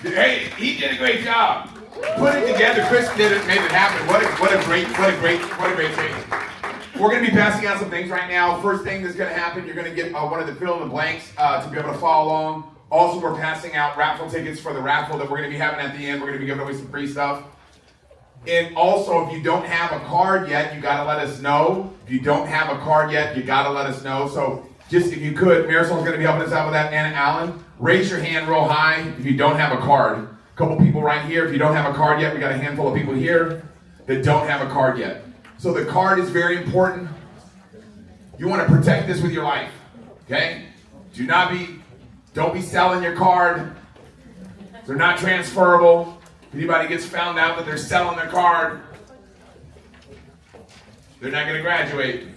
Hey, he did a great job. Put it together. Chris did it, made it happen. What a great thing. We're going to be passing out some things right now. First thing that's going to happen, you're going to get one of the fill in the blanks to be able to follow along. Also, we're passing out raffle tickets for the raffle that we're going to be having at the end. We're going to be giving away some free stuff. And also, if you don't have a card yet, you got to let us know. If you don't have a card yet, you got to let us know. So just if you could, Marisol's going to be helping us out with that. Anna Allen, raise your hand real high if you don't have a card. A couple people right here. If you don't have a card yet, we got a handful of people here that don't have a card yet. So the card is very important. You want to protect this with your life, okay? Don't be selling your card. They're not transferable. If anybody gets found out that they're selling their card, they're not going to graduate.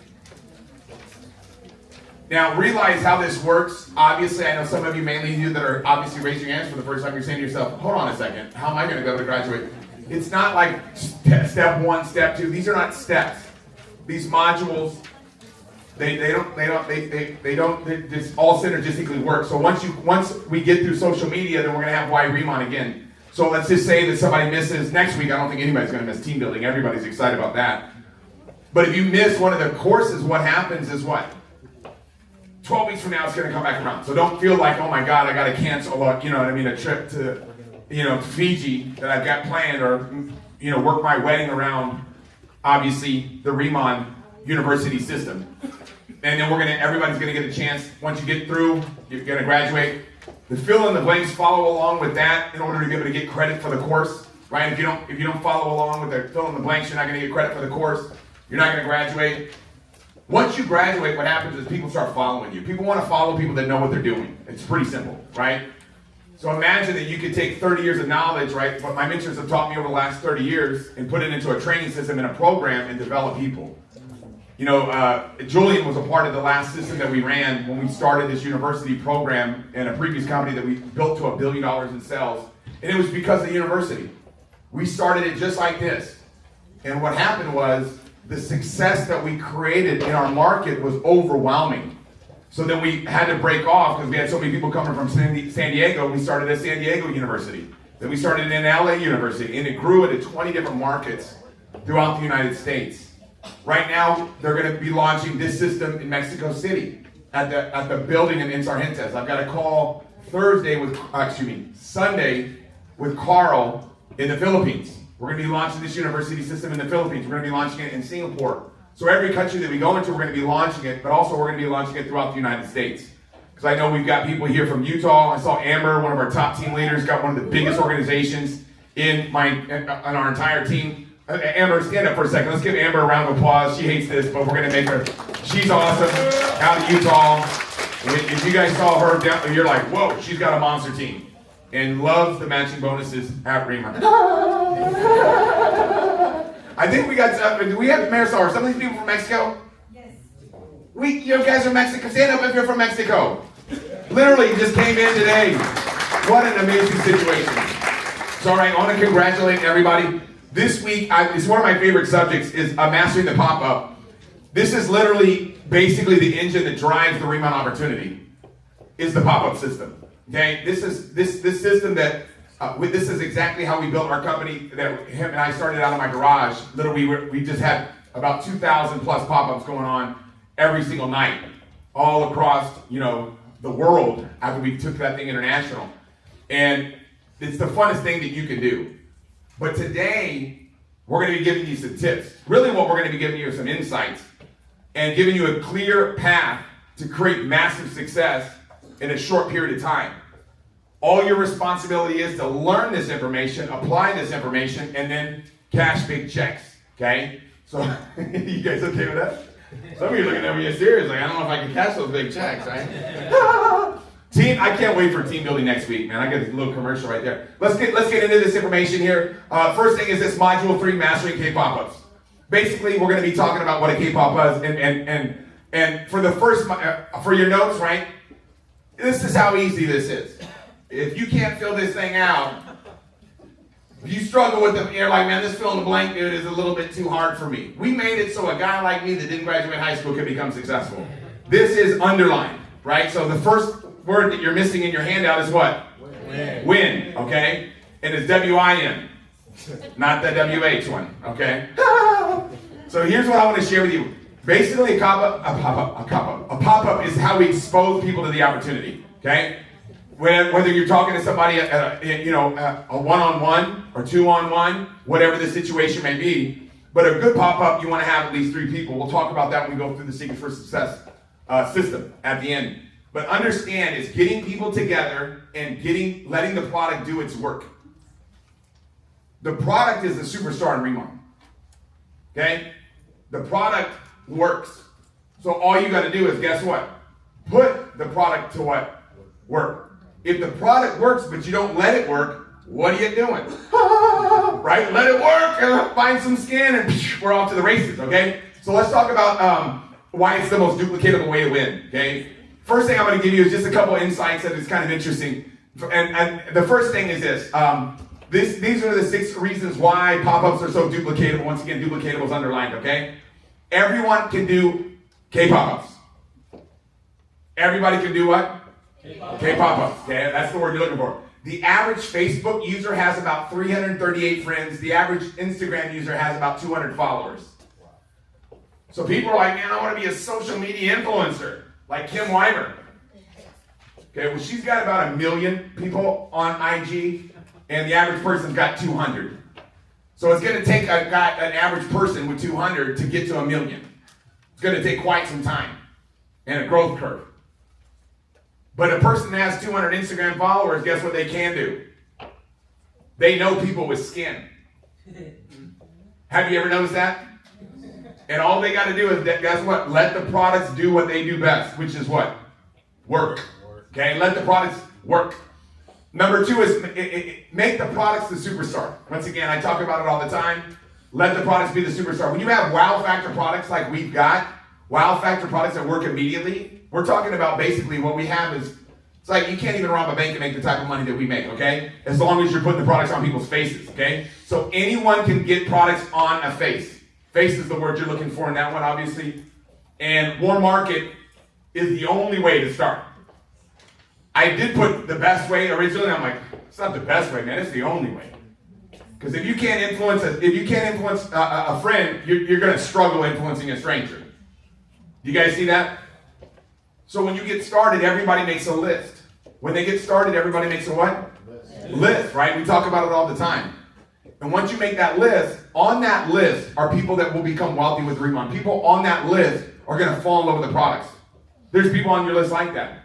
Now, realize how this works. Obviously, I know some of you, mainly you that are obviously raising your hands for the first time, you're saying to yourself, hold on a second, how am I going to be able to graduate? It's not like step one, step two. These are not steps. These modules, they just all synergistically work. So once we get through social media, then we're going to have Why Riman again. So let's just say that somebody misses next week. I don't think anybody's going to miss team building. Everybody's excited about that. But if you miss one of the courses, what happens is what? 12 weeks from now, it's going to come back around. So don't feel like, oh my God, I got to cancel a trip to Fiji that I've got planned, or work my wedding around, obviously, the Riman University system. And then everybody's gonna get a chance. Once you get through, you're gonna graduate. The fill in the blanks follow along with that in order to be able to get credit for the course, right? If you don't follow along with the fill in the blanks, you're not gonna get credit for the course. You're not gonna graduate. Once you graduate, what happens is people start following you. People want to follow people that know what they're doing. It's pretty simple, right? So imagine that you could take 30 years of knowledge, right, what my mentors have taught me over the last 30 years, and put it into a training system and a program and develop people. Julian was a part of the last system that we ran when we started this university program in a previous company that we built to $1 billion in sales. And it was because of the university. We started it just like this. And what happened was the success that we created in our market was overwhelming. So then we had to break off because we had so many people coming from San Diego. We started at San Diego University. Then we started in LA University, and it grew into 20 different markets throughout the United States. Right now, they're going to be launching this system in Mexico City at the building in Insurgentes. I've got a call Sunday with Carl in the Philippines. We're going to be launching this university system in the Philippines. We're going to be launching it in Singapore. So every country that we go into, we're going to be launching it, but also we're going to be launching it throughout the United States. Because I know we've got people here from Utah. I saw Amber, one of our top team leaders, got one of the biggest organizations in our entire team. Amber, stand up for a second. Let's give Amber a round of applause. She hates this, but we're going to make her. She's awesome, out of Utah. If you guys saw her, you're like, whoa, she's got a monster team. And loves the matching bonuses at Riman. I think we got, do we have Marisol? Are some of these people from Mexico? Yes. You guys are Mexico. Stand up if you're from Mexico. Literally just came in today. What an amazing situation. So, all right, I want to congratulate everybody. This week, it's one of my favorite subjects, is mastering the pop-up. This is literally, basically the engine that drives the Riman opportunity, is the pop-up system. Okay, this system that, this is exactly how we built our company. That him and I started out of my garage. Literally, we just had about 2,000 plus pop-ups going on every single night, all across the world after we took that thing international. And it's the funnest thing that you can do. But today, we're going to be giving you some tips. Really, what we're going to be giving you are some insights and giving you a clear path to create massive success in a short period of time. All your responsibility is to learn this information, apply this information, and then cash big checks, okay? So, you guys okay with that? Some of you are looking at me serious, like, I don't know if I can cash those big checks, right? Team, I can't wait for team building next week, man. I got a little commercial right there. Let's get into this information here. First thing is this Module 3, Mastering K-Pop-Ups. Basically, we're going to be talking about what a K-Pop is, and for the first, for your notes, right? This is how easy this is. If you can't fill this thing out, if you struggle with you're like, man, this fill in the blank, dude, is a little bit too hard for me. We made it so a guy like me that didn't graduate high school could become successful. This is underlined, right? So the first word that you're missing in your handout is what? Win, okay? And it's W-I-N, not the W-H one, okay? So here's what I want to share with you. Basically, a pop-up is how we expose people to the opportunity, okay? Whether you're talking to somebody at a one-on-one or two-on-one, whatever the situation may be. But a good pop-up, you want to have at least 3 people. We'll talk about that when we go through the Secret for Success system at the end. But understand, it's getting people together and letting the product do its work. The product is the superstar in Riman. Okay? The product works. So all you got to do is, guess what? Put the product to what? Work. If the product works, but you don't let it work, what are you doing? Right? Let it work, find some skin, and we're off to the races, okay? So let's talk about why it's the most duplicatable way to win, okay? First thing I'm going to give you is just a couple insights that is kind of interesting. And the first thing is this. These are the 6 reasons why pop-ups are so duplicatable. Once again, duplicatable is underlined, okay? Everyone can do K-pop-ups. Everybody can do what? K-pop-ups, okay? That's the word you're looking for. The average Facebook user has about 338 friends. The average Instagram user has about 200 followers. So people are like, man, I want to be a social media influencer, like Kim Weimer. Okay, well, she's got about 1 million people on IG, and the average person's got 200. So it's going to take an average person with 200 to get to 1 million. It's going to take quite some time and a growth curve. But a person that has 200 Instagram followers, guess what they can do? They know people with skin. Have you ever noticed that? And all they got to do is, guess what? Let the products do what they do best, which is what? Work. Okay, let the products work. Number 2 is make the products the superstar. Once again, I talk about it all the time. Let the products be the superstar. When you have wow factor products like we've got, wow factor products that work immediately, we're talking about basically what we have is, it's like you can't even rob a bank and make the type of money that we make, okay? As long as you're putting the products on people's faces, okay? So anyone can get products on a face. Face is the word you're looking for in that one, obviously. And warm market is the only way to start. I did put the best way originally. I'm like, it's not the best way, man. It's the only way. Because if you can't influence a friend, you're going to struggle influencing a stranger. Do you guys see that? So when you get started, everybody makes a list. When they get started, everybody makes a what? List, right? We talk about it all the time. And once you make that list, on that list are people that will become wealthy with Riman. People on that list are going to fall in love with the products. There's people on your list like that.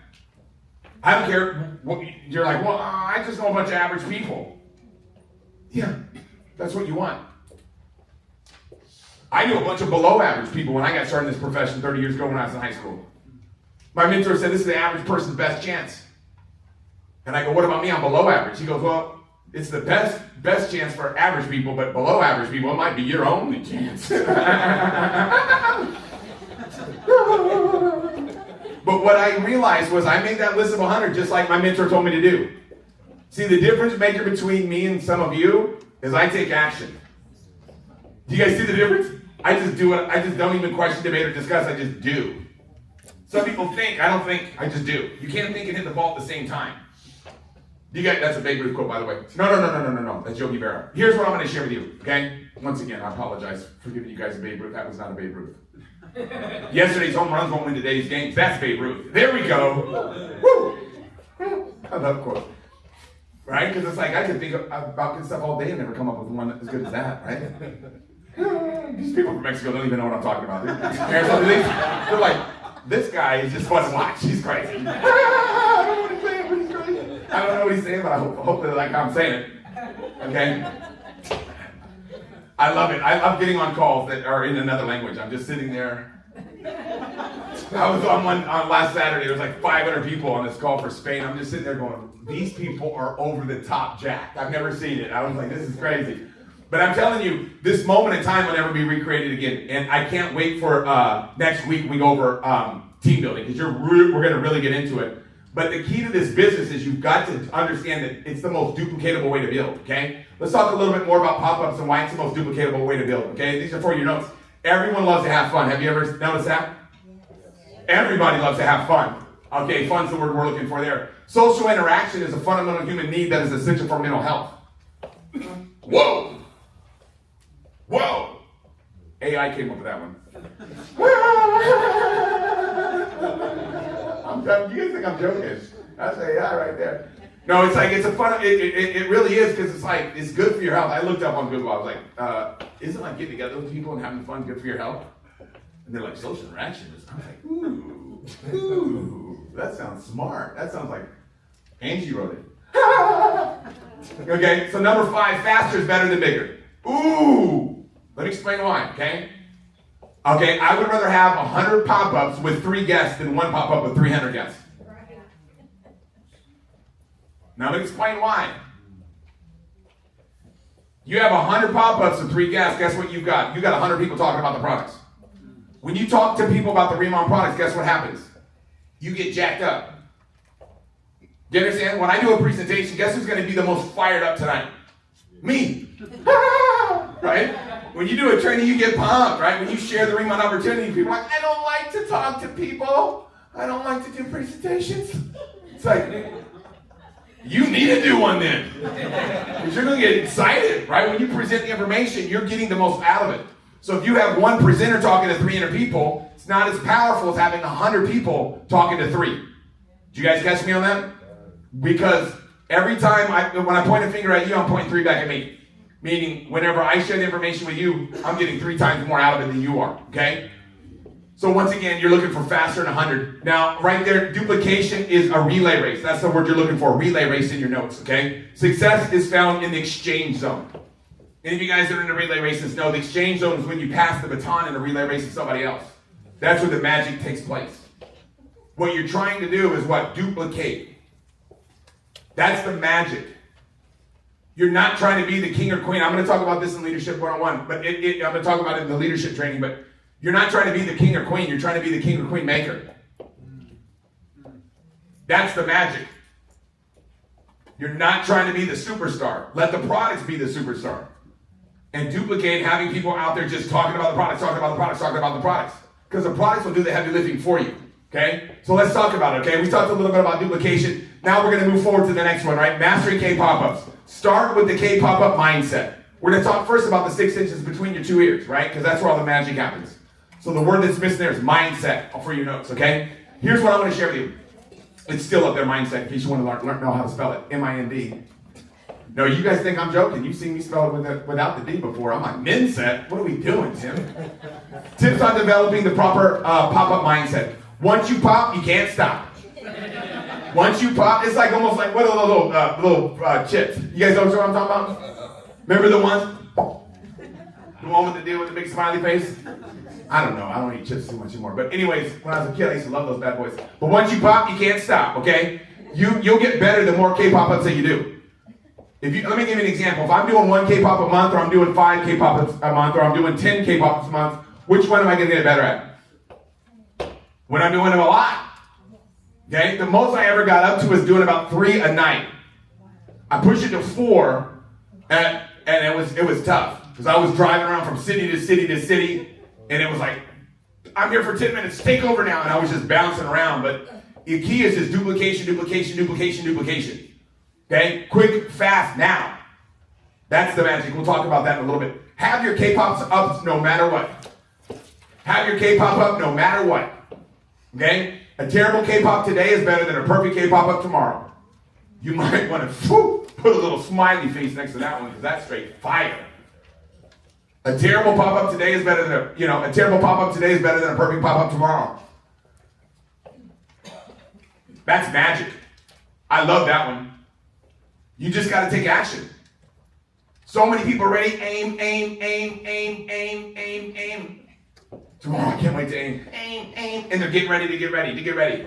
I don't care. You're like, well, I just know a bunch of average people. Yeah, that's what you want. I knew a bunch of below average people when I got started in this profession 30 years ago when I was in high school. My mentor said, this is the average person's best chance. And I go, what about me? I'm below average. He goes, well, it's the best chance for average people, but below average people, it might be your only chance. But what I realized was I made that list of 100 just like my mentor told me to do. See, the difference maker between me and some of you is I take action. Do you guys see the difference? I just do it. I just don't even question, debate, or discuss. I just do. Some people think. I don't think. I just do. You can't think and hit the ball at the same time. You guys, that's a Babe Ruth quote, by the way. No. That's Yogi Berra. Here's what I'm going to share with you, okay? Once again, I apologize for giving you guys a Babe Ruth. That was not a Babe Ruth. Yesterday's home runs won't win today's games. That's Babe Ruth. There we go. Woo! I love quotes. Right? Because it's like I could think about good stuff all day and never come up with one as good as that, right? These people from Mexico don't even know what I'm talking about. They're like, this guy is just fun to watch. He's crazy. I don't know what he's saying, but he's crazy. I don't know what he's saying, but I hope they like how I'm saying it. Okay? I love it. I love getting on calls that are in another language. I'm just sitting there. I was on one on last Saturday. There was like 500 people on this call for Spain. I'm just sitting there going, these people are over the top jacked. I've never seen it. I was like, this is crazy. But I'm telling you, this moment in time will never be recreated again. And I can't wait for next week we go over team building because we're going to really get into it. But the key to this business is you've got to understand that it's the most duplicatable way to build, okay? Let's talk a little bit more about pop-ups and why it's the most duplicatable way to build, okay? These are for your notes. Everyone loves to have fun. Have you ever noticed that? Everybody loves to have fun. Okay, fun's the word we're looking for there. Social interaction is a fundamental human need that is essential for mental health. Whoa! Whoa! AI came up with that one. I'm done. You guys think I'm joking? That's AI right there. No, it's like, it's a fun, it really is, because it's like, it's good for your health. I looked up on Google, I was like, isn't like getting together with people and having fun good for your health? And they're like, social interaction is, I'm like, ooh, that sounds smart. That sounds like Angie wrote it. Okay, so number 5, faster is better than bigger. Ooh, let me explain why, okay? Okay, I would rather have 100 pop-ups with 3 guests than 1 pop-up with 300 guests. Now let me explain why. You have 100 pop-ups and 3 guests, guess what you've got? You've got 100 people talking about the products. When you talk to people about the Riman products, guess what happens? You get jacked up. Do you understand? When I do a presentation, guess who's going to be the most fired up tonight? Me. Right? When you do a training, you get pumped, right? When you share the Riman opportunity, people are like, I don't like to talk to people. I don't like to do presentations. It's like, you need to do one then. Because you're going to get excited, right? When you present the information, you're getting the most out of it. So if you have one presenter talking to 300 people, it's not as powerful as having 100 people talking to 3. Did you guys catch me on that? Because every time when I point a finger at you, I'm pointing 3 back at me. Meaning, whenever I share the information with you, I'm getting 3 times more out of it than you are, okay? So once again, you're looking for faster than 100. Now, right there, duplication is a relay race. That's the word you're looking for, relay race in your notes, okay? Success is found in the exchange zone. Any of you guys that are in the relay races know the exchange zone is when you pass the baton in a relay race to somebody else. That's where the magic takes place. What you're trying to do is what? Duplicate. That's the magic. You're not trying to be the king or queen. I'm going to talk about this in Leadership 101, but I'm going to talk about it in the leadership training, but you're not trying to be the king or queen. You're trying to be the king or queen maker. That's the magic. You're not trying to be the superstar. Let the products be the superstar. And duplicate having people out there just talking about the products, talking about the products, talking about the products. Because the products will do the heavy lifting for you. Okay? So let's talk about it, okay? We talked a little bit about duplication. Now we're going to move forward to the next one, right? Mastering K pop-ups. Start with the K pop-up mindset. We're going to talk first about the 6 inches between your 2 ears, right? Because that's where all the magic happens. So the word that's missing there is mindset for your notes, okay? Here's what I want to share with you. It's still up there, mindset, in case you want to learn know how to spell it. M-I-N-D. No, you guys think I'm joking. You've seen me spell it without the D before. I'm like, mindset? What are we doing, Tim? Tips on developing the proper pop-up mindset. Once you pop, you can't stop. Once you pop, it's like almost like, what are those little chips? You guys know what I'm talking about? Remember the ones? The one with the deal with the big smiley face? I don't know. I don't eat chips too much anymore. But anyways, when I was a kid, I used to love those bad boys. But once you pop, you can't stop, okay? You'll get better the more K pop-ups that you do. Let me give you an example. If I'm doing 1 K pop a month, or I'm doing 5 K pop a month, or I'm doing 10 K pop a month, which one am I going to get better at? When I'm doing them a lot. Okay? The most I ever got up to was doing about 3 a night. I pushed it to 4, and it was tough. Because I was driving around from city to city to city, and it was like, I'm here for 10 minutes, take over now. And I was just bouncing around. But the key is just duplication, duplication, duplication, duplication. Okay? Quick, fast, now. That's the magic. We'll talk about that in a little bit. Have your K-pops up no matter what. Have your K-pop up no matter what. Okay? A terrible K-pop today is better than a perfect K-pop up tomorrow. You might want to put a little smiley face next to that one because that's straight fire. A terrible pop-up today is better than a terrible pop-up today is better than a perfect pop-up tomorrow. That's magic. I love that one. You just got to take action. So many people are ready. Aim, aim, aim, aim, aim, aim, aim. Tomorrow, I can't wait to aim. Aim, aim. And they're getting ready to get ready.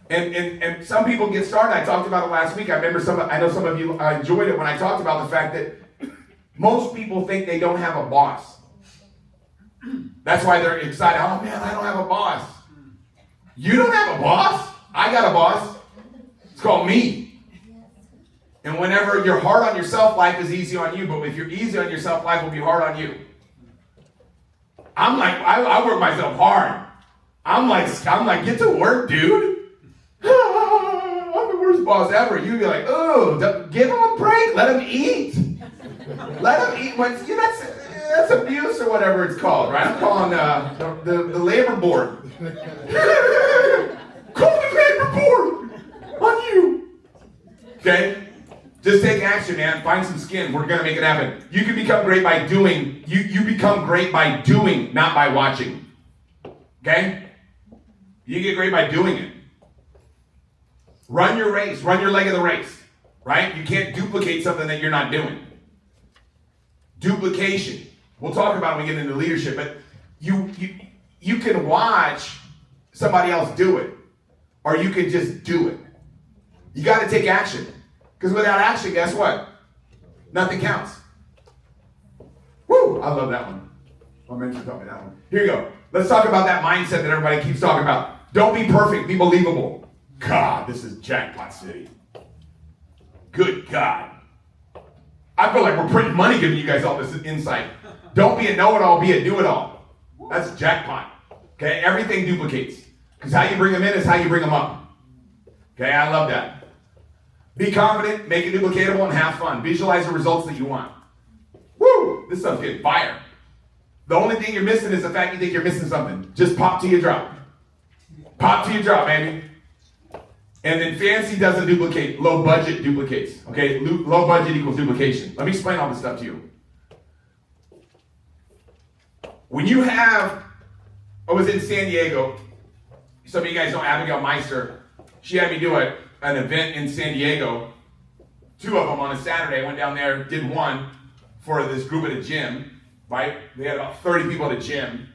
And some people get started. I talked about it last week. I know some of you enjoyed it when I talked about the fact that most people think they don't have a boss. That's why they're excited. Oh man, I don't have a boss. You don't have a boss? I got a boss. It's called me. And whenever you're hard on yourself, life is easy on you. But if you're easy on yourself, life will be hard on you. I'm like, I work myself hard. I'm like, get to work, dude. rudest boss ever. You'd be like, oh, give him a break. Let him eat. Let him eat. That's abuse or whatever it's called, right? I'm calling the labor board. Call the labor board on you. Okay? Just take action, man. Find some skin. We're going to make it happen. You can become great by doing. You become great by doing, not by watching. Okay? You get great by doing it. Run your race. Run your leg of the race. Right? You can't duplicate something that you're not doing. Duplication. We'll talk about it when we get into leadership, but you can watch somebody else do it, or you can just do it. You got to take action. Because without action, guess what? Nothing counts. Woo! I love that one. My mentor taught me that one. Here you go. Let's talk about that mindset that everybody keeps talking about. Don't be perfect, be believable. God, this is jackpot city. Good God. I feel like we're printing money giving you guys all this insight. Don't be a know-it-all, be a do-it-all. That's jackpot. Okay, everything duplicates. Because how you bring them in is how you bring them up. Okay, I love that. Be confident, make it duplicatable, and have fun. Visualize the results that you want. Woo! This stuff's getting fire. The only thing you're missing is the fact you think you're missing something. Just pop till you drop. Pop till you drop, baby. And then fancy doesn't duplicate. Low budget duplicates. Okay? Low budget equals duplication. Let me explain all this stuff to you. When you have, I was in San Diego. Some of you guys know Abigail Meister. She had me do an event in San Diego. 2 of them on a Saturday. I went down there, did one for this group at a gym, right? They had about 30 people at a gym,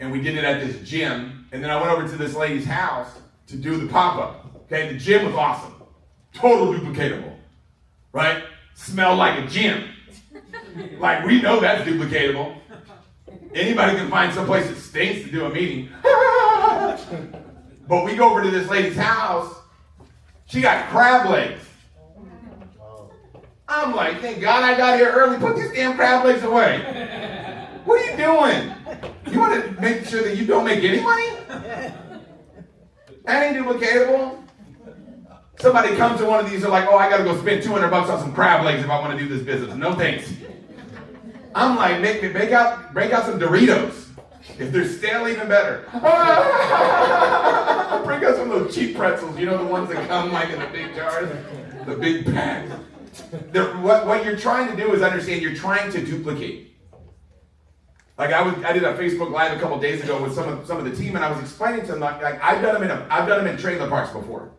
and we did it at this gym. And then I went over to this lady's house to do the pop-up. Okay, the gym was awesome. Total duplicatable, right? Smelled like a gym. Like, we know that's duplicatable. Anybody can find some place that stinks to do a meeting. But we go over to this lady's house. She got crab legs. I'm like, thank God I got here early. Put these damn crab legs away. What are you doing? You want to make sure that you don't make any money? That ain't duplicatable. Somebody comes to one of these, they're like, oh, I got to go spend $200 on some crab legs if I want to do this business. No thanks. I'm like, break out some Doritos. If they're stale, even better. Bring out some of those cheap pretzels. You know, the ones that come like in the big jars, the big packs. What you're trying to do is understand you're trying to duplicate. Like I did a Facebook Live a couple days ago with some of the team, and I was explaining to them like I've done them in trailer parks before.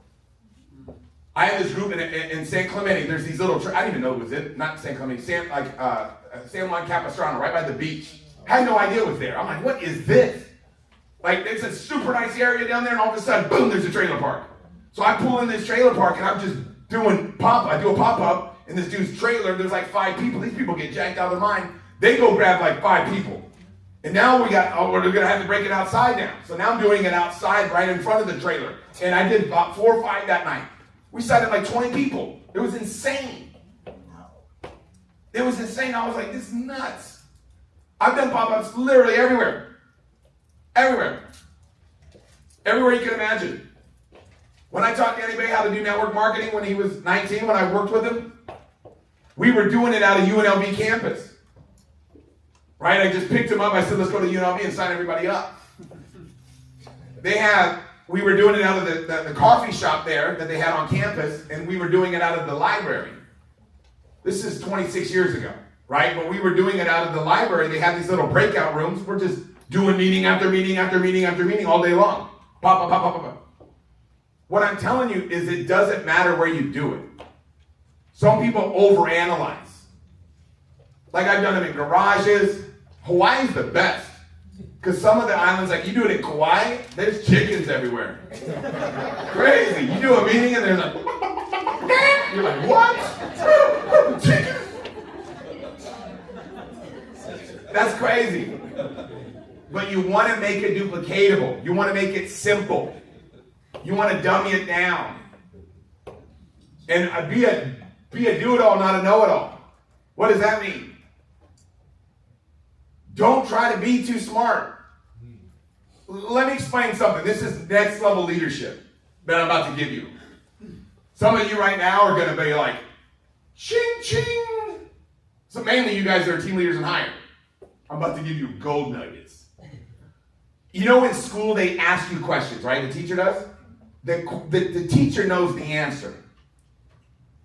I have this group in San Clemente. There's these little. I didn't even know it was it. Not San Clemente. San Juan Capistrano, right by the beach. Had no idea it was there. I'm like, what is this? Like, it's a super nice area down there, and all of a sudden, boom, there's a trailer park. So I pull in this trailer park, and I'm just doing I do a pop-up in this dude's trailer. There's like 5 people. These people get jacked out of their mind. They go grab like 5 people. And now we're going to have to break it outside now. So now I'm doing it outside right in front of the trailer. And I did about 4 or 5 that night. We signed like 20 people. It was insane. It was insane. I was like, this is nuts. I've done pop-ups literally everywhere. Everywhere. Everywhere you can imagine. When I taught Danny Bay how to do network marketing when he was 19, when I worked with him, we were doing it out of UNLV campus. Right? I just picked him up. I said, let's go to UNLV and sign everybody up. We were doing it out of the coffee shop there that they had on campus, and we were doing it out of the library. This is 26 years ago, right? But we were doing it out of the library. They had these little breakout rooms. We're just doing meeting after meeting after meeting after meeting all day long. Pop, pop, pop, pop, pop. What I'm telling you is it doesn't matter where you do it. Some people overanalyze. Like I've done them in garages. Hawaii's the best. Because some of the islands, like you do it in Kauai, there's chickens everywhere. Crazy. You do a meeting and there's like, you're like, what? Chickens? That's crazy. But you want to make it duplicatable. You want to make it simple. You want to dummy it down. And be a do-it-all, not a know-it-all. What does that mean? Don't try to be too smart. Let me explain something. This is next level leadership that I'm about to give you. Some of you right now are going to be like, ching, ching. So mainly you guys that are team leaders and higher. I'm about to give you gold nuggets. You know in school they ask you questions, right? The teacher does? The teacher knows the answer.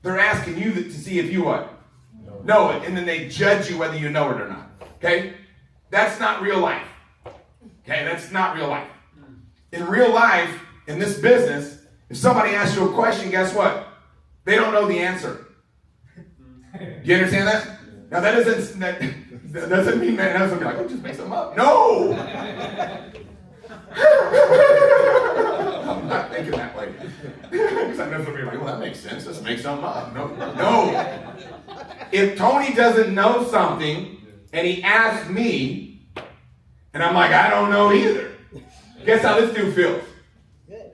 They're asking you to see if you what? Know it. And then they judge you whether you know it or not. Okay? That's not real life. Okay? That's not real life. In real life, in this business, if somebody asks you a question, guess what? They don't know the answer. Do you understand that? Now that doesn't mean that doesn't be like, oh, just make something up. No! I'm not thinking that way. Because I know somebody like, well, that makes sense. Just make something up. No. If Tony doesn't know something and he asks me, and I'm like, I don't know either. Guess how this dude feels?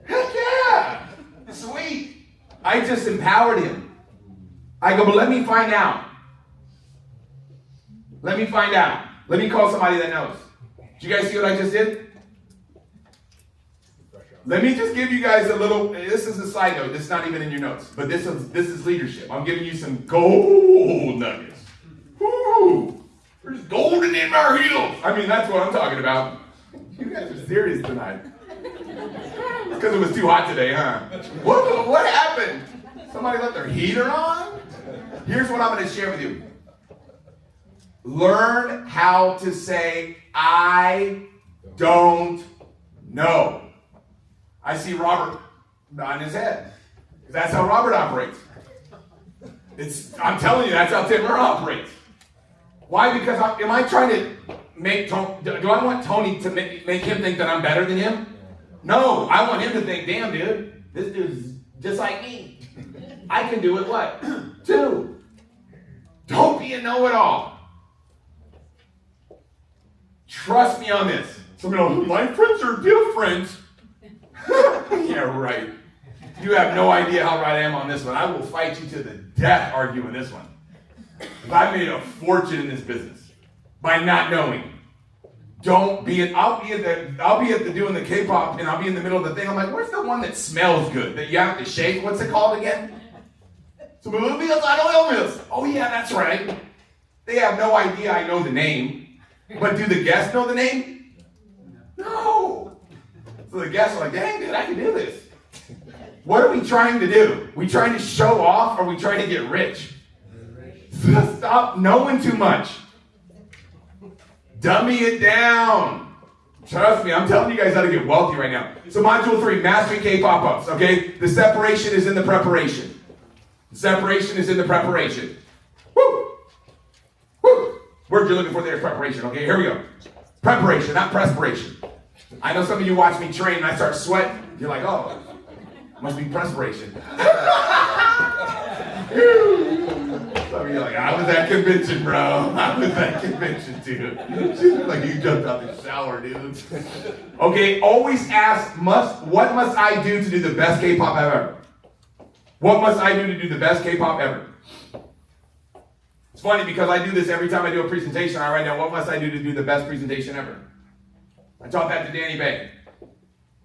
Heck yeah! Sweet. I just empowered him. I go, but let me find out. Let me find out. Let me call somebody that knows. Did you guys see what I just did? Let me just give you guys a little, this is a side note, this is not even in your notes, but this is leadership. I'm giving you some gold nuggets. Woo! There's golden in our heels. I mean, that's what I'm talking about. You guys are serious tonight. It's because it was too hot today, huh? What happened? Somebody left their heater on? Here's what I'm going to share with you. Learn how to say, I don't know. I see Robert nodding his head. That's how Robert operates. I'm telling you, that's how Timmer operates. Why? Because am I trying to make Tony, do I want Tony to make him think that I'm better than him? No, I want him to think, damn dude, this dude's just like me. I can do it what? Too. Don't be a know-it-all. Trust me on this. Some of you know, my friends are different. Yeah, right. You have no idea how right I am on this one. I will fight you to the death arguing this one. Because I made a fortune in this business by not knowing. I'll be at the doing the K-pop and I'll be in the middle of the thing. I'm like, where's the one that smells good that you have to shake? What's it called again? So I don't know this. Oh yeah, that's right. They have no idea I know the name. But do the guests know the name? No. So the guests are like, dang, dude, I can do this. What are we trying to do? We trying to show off or are we trying to get rich? Stop knowing too much. Dummy it down. Trust me, I'm telling you guys how to get wealthy right now. So module 3, mastering K-pop-ups, okay? The separation is in the preparation. The separation is in the preparation. Woo! Woo! Word you're looking for there is preparation, okay? Here we go. Preparation, not perspiration. I know some of you watch me train and I start sweating. You're like, oh, must be perspiration. Some of you are like, I was at convention, bro. I was at convention, dude. She's like, you jumped out the shower, dude. Okay, always ask, what must I do to do the best K-pop ever? What must I do to do the best K-pop ever? It's funny because I do this every time I do a presentation. I write down, what must I do to do the best presentation ever? I taught that to Danny Bay.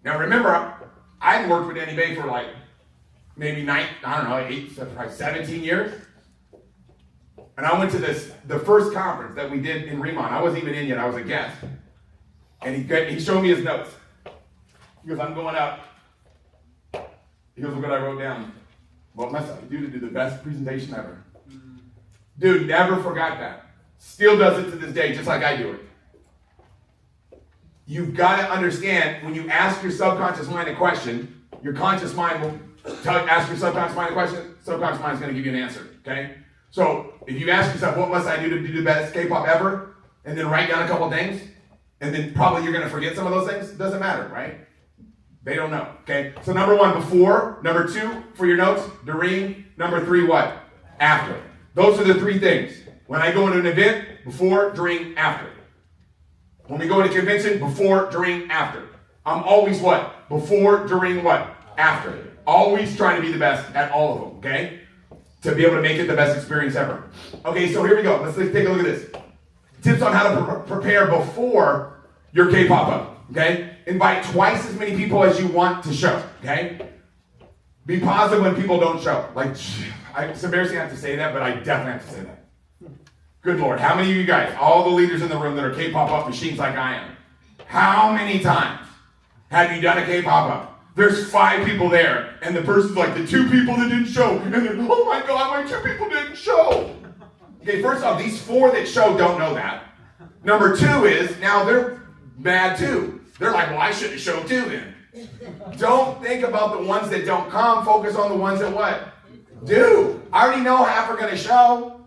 Now remember, I hadn't worked with Danny Bay for like maybe 17 years. And I went to the first conference that we did in Riman. I wasn't even in yet, I was a guest. And he showed me his notes. He goes, I'm going up. He goes, look what I wrote down. What must I do to do the best presentation ever? Dude, never forgot that. Still does it to this day, just like I do it. You've got to understand, when you ask your subconscious mind a question, your conscious mind will ask your subconscious mind a question, subconscious mind is going to give you an answer, okay? So, if you ask yourself, what must I do to do the best K-pop ever? And then write down a couple things, and then probably you're going to forget some of those things, it doesn't matter, right? They don't know, okay? So number 1, before. Number 2, for your notes, during. Number 3, what? After. Those are the 3 things. When I go into an event, before, during, after. When we go into convention, before, during, after. I'm always what? Before, during, what? After. Always trying to be the best at all of them, okay? To be able to make it the best experience ever. Okay, so here we go. Let's take a look at this. Tips on how to prepare before your K-pop up, okay? Invite twice as many people as you want to show, okay? Be positive when people don't show. Like, it's embarrassing I have to say that, but I definitely have to say that. Good Lord, how many of you guys, all the leaders in the room that are K-pop-up machines like I am, how many times have you done a K-pop-up? There's 5 people there, and the person's like, the 2 people that didn't show, and they're, oh my God, my 2 people didn't show. Okay, first off, these 4 that show don't know that. Number 2 is, now they're mad too. They're like, well, I should have showed too then. Don't think about the ones that don't come, focus on the ones that what? Do. I already know half are gonna show.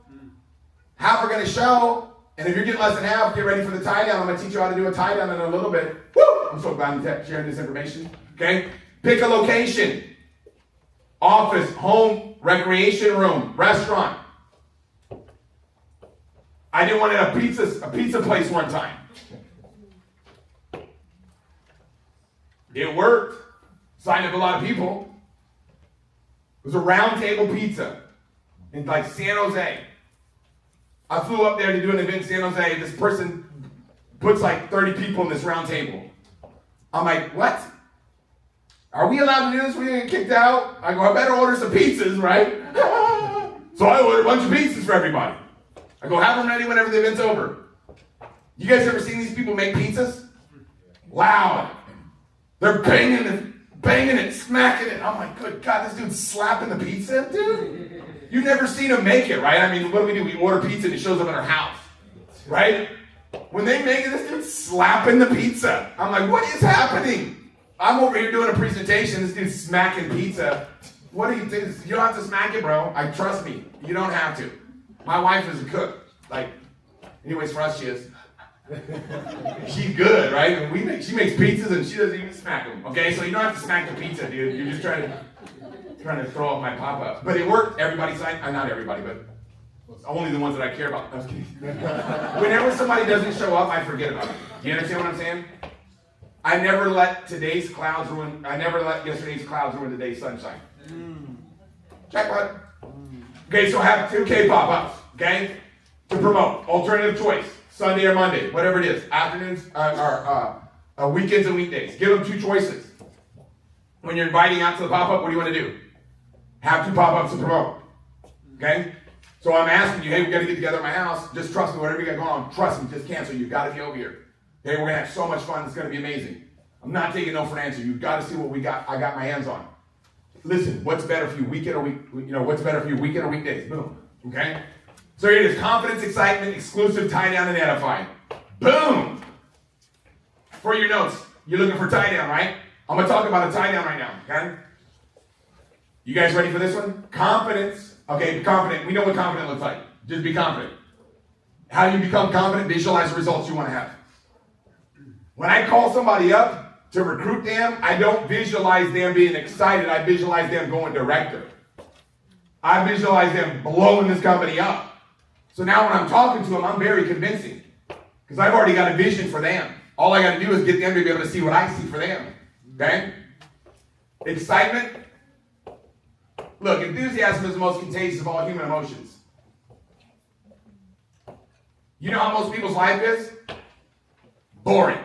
Half are gonna show. And if you're getting less than half, get ready for the tie down. I'm gonna teach you how to do a tie down in a little bit. Woo! I'm so glad you're sharing this information. Okay? Pick a location. Office, home, recreation room, restaurant. I did one at a pizza place one time. It worked. Signed up a lot of people. It was a round table pizza in like San Jose. I flew up there to do an event in San Jose. This person puts like 30 people in this round table. I'm like, what? Are we allowed to do this? We didn't get kicked out? I go, I better order some pizzas, right? So I ordered a bunch of pizzas for everybody. I go, have them ready whenever the event's over. You guys ever seen these people make pizzas? Loud. They're banging it, smacking it. I'm like, good God, this dude's slapping the pizza, dude. You've never seen him make it, right? I mean, what do? We order pizza and it shows up in our house, right? When they make it, this dude's slapping the pizza. I'm like, what is happening? I'm over here doing a presentation. This dude's smacking pizza. What do you do? You don't have to smack it, bro. Trust me. You don't have to. My wife is a cook. Like, anyways, for us, she is. She's good, right? And she makes pizzas and she doesn't even smack them. Okay, so you don't have to smack the pizza, dude. You're just trying to throw off my pop-up. But it worked. Everybody signed. Not everybody, but only the ones that I care about. I was kidding. Whenever somebody doesn't show up, I forget about it. Do you understand what I'm saying? I never let yesterday's clouds ruin today's sunshine. Jackpot. Okay, so have 2 K-pop-ups, okay? To promote. Alternative choice. Sunday or Monday, whatever it is. Afternoons or weekends and weekdays. Give them 2 choices. When you're inviting out to the pop-up, what do you want to do? Have 2 pop-ups to promote. Okay? So I'm asking you, hey, we got to get together at my house. Just trust me, whatever you got going on, trust me, just cancel. You've got to be over here. Okay, we're going to have so much fun. It's going to be amazing. I'm not taking no for an answer. You've got to see what I got my hands on. Listen, what's better for you, weekend or what's better for you, weekend or weekdays? Boom. Okay? So here it is, confidence, excitement, exclusive, tie down, and edify. Boom! For your notes, you're looking for tie down, right? I'm going to talk about a tie down right now, okay? You guys ready for this one? Confidence. Okay, confident. We know what confident looks like. Just be confident. How do you become confident? Visualize the results you want to have. When I call somebody up to recruit them, I don't visualize them being excited. I visualize them going director. I visualize them blowing this company up. So now when I'm talking to them, I'm very convincing. Because I've already got a vision for them. All I got to do is get them to be able to see what I see for them. Okay? Excitement. Look, enthusiasm is the most contagious of all human emotions. You know how most people's life is? Boring.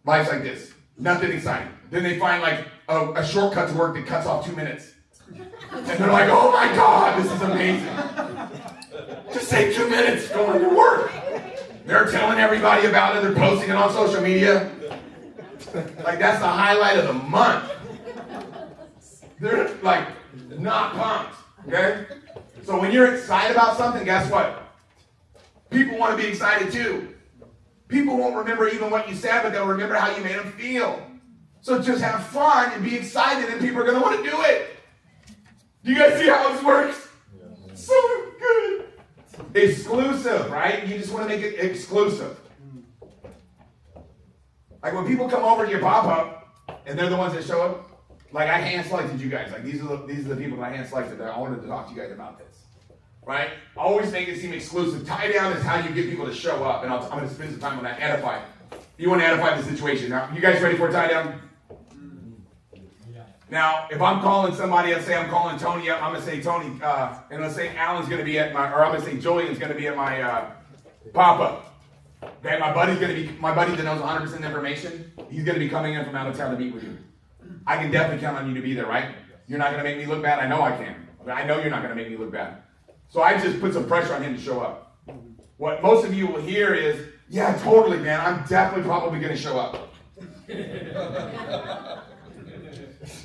Life's like this. Nothing exciting. Then they find like a shortcut to work that cuts off 2 minutes. And they're like, oh my God, this is amazing. Just take 2 minutes going to work. They're telling everybody about it. They're posting it on social media. Like that's the highlight of the month. They're like not pumped. Okay? So when you're excited about something, guess what? People want to be excited too. People won't remember even what you said, but they'll remember how you made them feel. So just have fun and be excited, and people are going to want to do it. Do you guys see how this works? Yeah. So good. Exclusive, right? You just want to make it exclusive. Like when people come over to your pop-up, and they're the ones that show up, like I hand-selected you guys. Like these are the people that I hand-selected that I wanted to talk to you guys about this. Right? Always make it seem exclusive. Tie down is how you get people to show up, and I'm going to spend some time on that. Edify. You want to edify the situation. Now, you guys ready for a tie down? Now, if I'm calling somebody, let's say I'm calling Tony up, I'm going to say Tony, and let's say Alan's going to be at my, or I'm going to say Julian's going to be at my pop-up. Okay, my buddy that knows 100% information, he's going to be coming in from out of town to meet with you. I can definitely count on you to be there, right? You're not going to make me look bad? I know I can. I know you're not going to make me look bad. So I just put some pressure on him to show up. What most of you will hear is, yeah, totally, man. I'm definitely probably going to show up.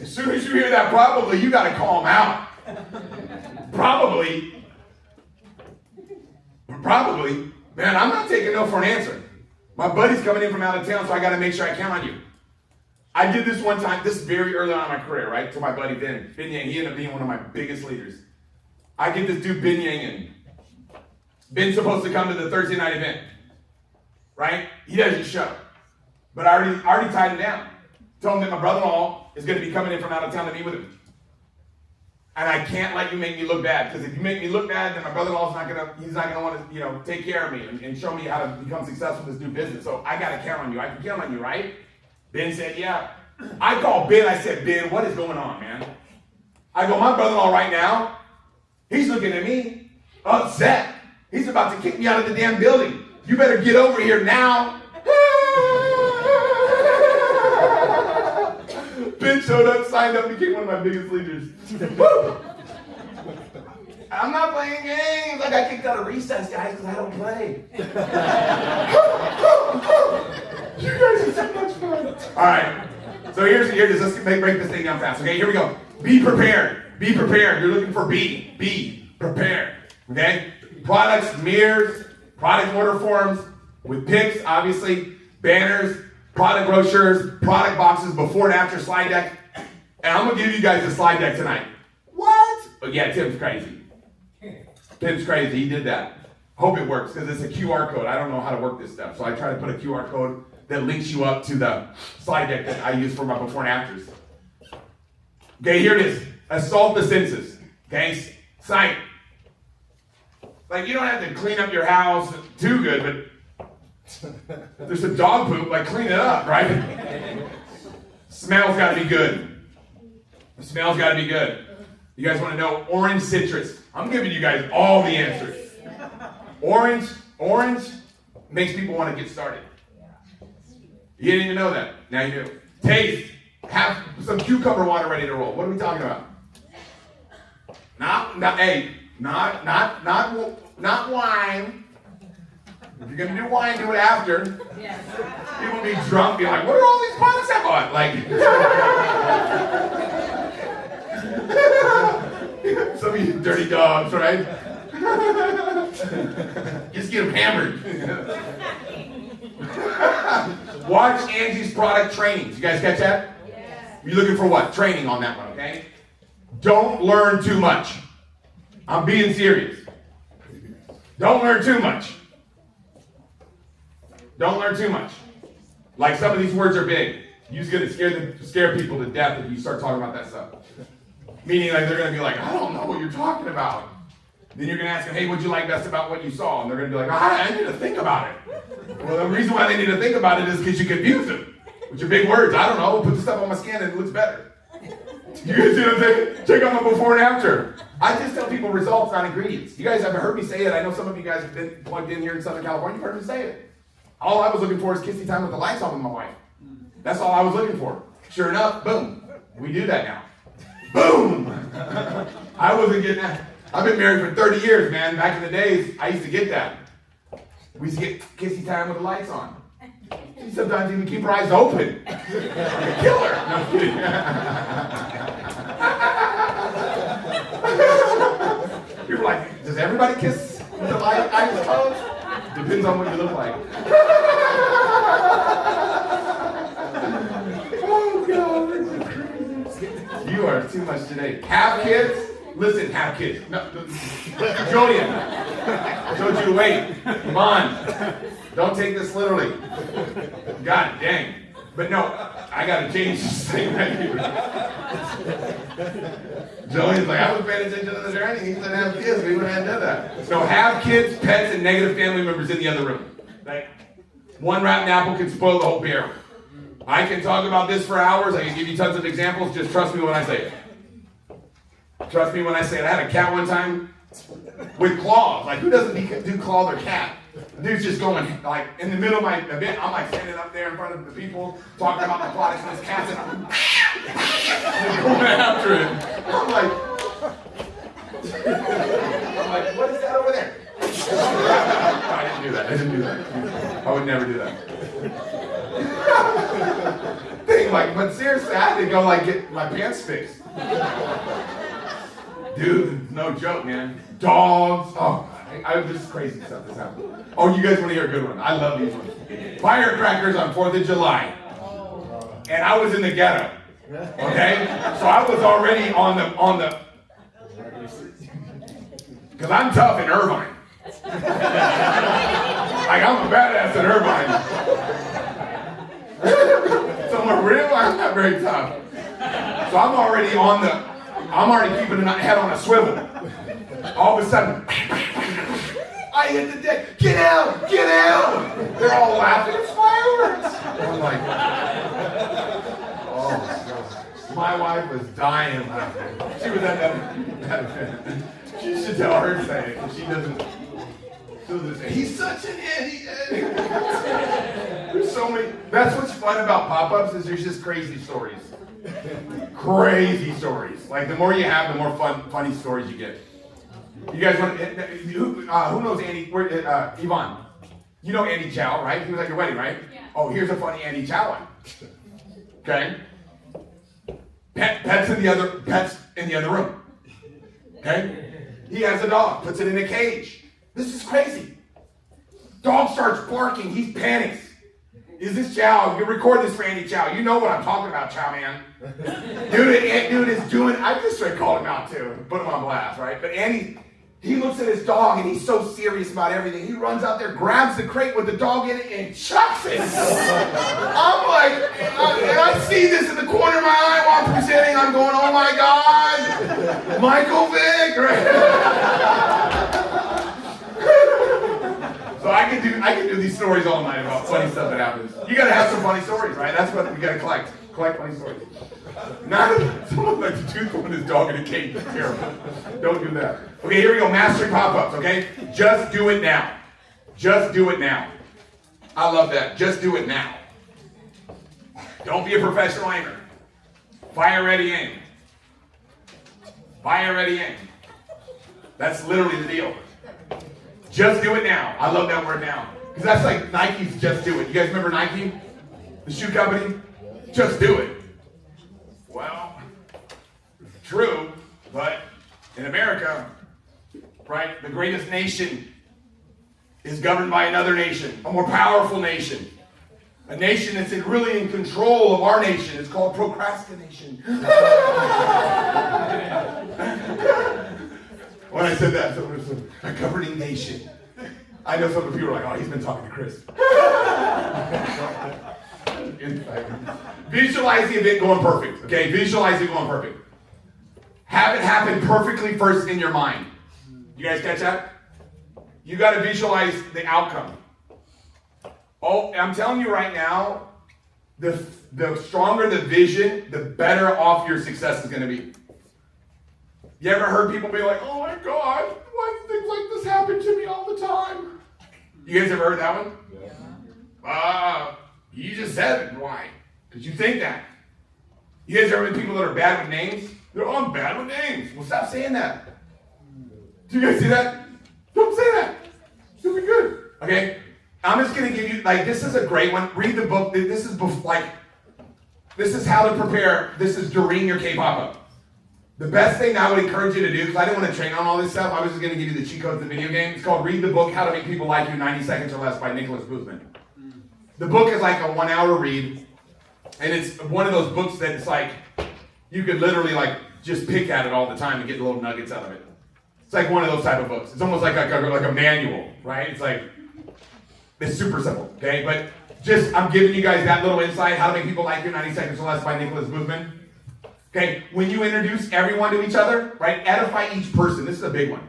As soon as you hear that probably, you got to call him out. Probably, man, I'm not taking no for an answer. My buddy's coming in from out of town, so I got to make sure I count on you. I did this one time, this is very early on in my career, right? To my buddy Ben Yang, he ended up being one of my biggest leaders. I get this dude Ben Yang in. Ben's supposed to come to the Thursday night event, right? He doesn't show. But I already tied him down. Told him that my brother-in-law is going to be coming in from out of town to meet with him. And I can't let you make me look bad, because if you make me look bad, then my brother-in-law's not gonna want to, take care of me and show me how to become successful in this new business. So I gotta count on you. I can count on you, right? Ben said, yeah. I called Ben. I said, Ben, what is going on, man? I go, my brother-in-law right now, he's looking at me upset. He's about to kick me out of the damn building. You better get over here now. Ben showed up, signed up, became one of my biggest leaders. Woo! I'm not playing games. I got kicked out of recess, guys, because I don't play. You guys are so much fun. All right. So here's let's break this thing down fast. Okay, here we go. Be prepared. Be prepared. You're looking for B. Be prepared. Okay? Products, mirrors, product order forms with pics, obviously, banners, product brochures, product boxes, before and after slide deck. And I'm going to give you guys a slide deck tonight. What? But yeah, Tim's crazy. Tim's crazy. He did that. Hope it works, because it's a QR code. I don't know how to work this stuff. So I try to put a QR code that links you up to the slide deck that I use for my before and afters. Okay, here it is. Assault the senses. Okay, sight. Like, you don't have to clean up your house too good, but there's some dog poop, like, clean it up, right? Smell's got to be good. The smell's got to be good. You guys want to know orange citrus? I'm giving you guys all the answers. Orange makes people want to get started. You didn't even know that. Now you do. Taste. Have some cucumber water ready to roll. What are we talking about? Not wine. If you're gonna do wine, do it after. Yes. People be drunk, be like, what are all these products I bought? Like, some of you dirty dogs, right? Just get them hammered. Watch Angie's product trainings. You guys catch that? Yes. You're looking for what? Training on that one, okay? Don't learn too much. I'm being serious. Don't learn too much. Don't learn too much. Like, some of these words are big. You're just going to scare people to death if you start talking about that stuff. Meaning, like, they're going to be like, I don't know what you're talking about. Then you're going to ask them, hey, what'd you like best about what you saw? And they're going to be like, I need to think about it. Well, the reason why they need to think about it is because you confuse them with your big words. I don't know. Put the stuff on my skin and it looks better. You guys see what I'm saying? Check out my before and after. I just tell people results, not ingredients. You guys haven't heard me say it. I know some of you guys have been plugged in here in Southern California. You've heard me say it. All I was looking for is kissy time with the lights on with my wife. That's all I was looking for. Sure enough, boom. We do that now. Boom! I wasn't getting that. I've been married for 30 years, man. Back in the days, I used to get that. We used to get kissy time with the lights on. She sometimes even keep her eyes open. Kill her. No, I'm kidding. People are like, does everybody kiss with the eyes closed? Depends on what you look like. Oh, God, this is crazy. You are too much today. Have kids? Listen, have kids. No, Julian, I told you to wait. Come on. Don't take this literally. God dang. But no, I got to change this thing right here. Julian's like, I was paying attention to the training. He said have kids. We wouldn't have done that. So have kids, pets, and negative family members in the other room. Like, one rotten apple can spoil the whole barrel. I can talk about this for hours. I can give you tons of examples. Just trust me when I say it. Trust me when I say it. I had a cat one time with claws. Like, who doesn't do claw their cat? The dude's just going, like, in the middle of my event, I'm like standing up there in front of the people, talking about the products and this cat's, and I'm going after it. I'm like, what is that over there? I didn't do that. I would never do that. But seriously, I had to go, like, get my pants fixed. Dude, no joke, man. Dogs. Oh, this is crazy stuff that's happening. Oh, you guys want to hear a good one? I love these ones. Firecrackers on 4th of July. And I was in the ghetto. Okay? So I was already on the because I'm tough in Irvine. Like, I'm a badass in Irvine. Somewhere real, I'm not very tough. So I'm already keeping my head on a swivel. All of a sudden, I hit the deck. Get out! Get out! They're all laughing. It's fireworks. I'm like, oh my God. My wife was dying laughing. She was at that event. You should tell her to say it, because she doesn't say, he's such an idiot. There's so many. That's what's fun about pop-ups, is there's just crazy stories. Crazy stories. Like, the more you have, the more funny stories you get. You guys want who knows Andy? Yvonne. You know Andy Chow, right? He was at your wedding, right? Yeah. Oh, here's a funny Andy Chow one. Okay? Pets in the other room. Okay? He has a dog, puts it in a cage. This is crazy. Dog starts barking, he panics. Is this Chow? You record this for Andy Chow. You know what I'm talking about, Chow man. Dude is doing, I just called him out too, put him on blast, right? But Andy, he looks at his dog and he's so serious about everything. He runs out there, grabs the crate with the dog in it, and chucks it. I'm like, and I see this in the corner of my eye while I'm presenting. I'm going, oh my God, Michael Vick, right? So I can do these stories all night about funny stuff that happens. You gotta have some funny stories, right? That's what we gotta collect. Collect funny stories. Someone like the tooth pulling his dog in a cage. That's terrible. Don't do that. Okay, here we go. Mastering pop-ups, okay? Just do it now. Just do it now. I love that. Just do it now. Don't be a professional aimer. Fire, ready, aim. Fire, ready, aim. That's literally the deal. Just do it now. I love that word now. Because that's like Nike's Just Do It. You guys remember Nike? The shoe company? Just do it. Well, true, but in America, right, the greatest nation is governed by another nation, a more powerful nation. A nation that's really in control of our nation. It's called procrastination. When I said that, someone was a governing nation. I know some of the people are like, oh, he's been talking to Chris. Visualize the event going perfect, okay? Visualize it going perfect. Have it happen perfectly first in your mind. You guys catch that? You got to visualize the outcome. Oh, I'm telling you right now, the stronger the vision, the better off your success is going to be. You ever heard people be like, oh my God, why do things like this happen to me all the time? You guys ever heard that one? Yeah. You just said it. Why? Because you think that. You guys ever met people that are bad with names? They're, oh, I'm bad with names. Well, stop saying that. Do you guys see that? Don't say that. It's gonna be good. Okay? I'm just gonna give you, like, this is a great one. Read the book. This is how to prepare. This is during your K-pop-up. The best thing I would encourage you to do, because I didn't want to train on all this stuff, I was just going to give you the cheat codes of the video game. It's called Read the Book, How to Make People Like You in 90 Seconds or Less by Nicholas Boothman. The book is like a 1 hour read, and it's one of those books that it's like, you could literally like just pick at it all the time and get little nuggets out of it. It's like one of those type of books. It's almost like a manual, right? It's like, it's super simple, okay? But just, I'm giving you guys that little insight, How to Make People Like You in 90 Seconds or Less by Nicholas Boothman. Okay, when you introduce everyone to each other, right, edify each person. This is a big one.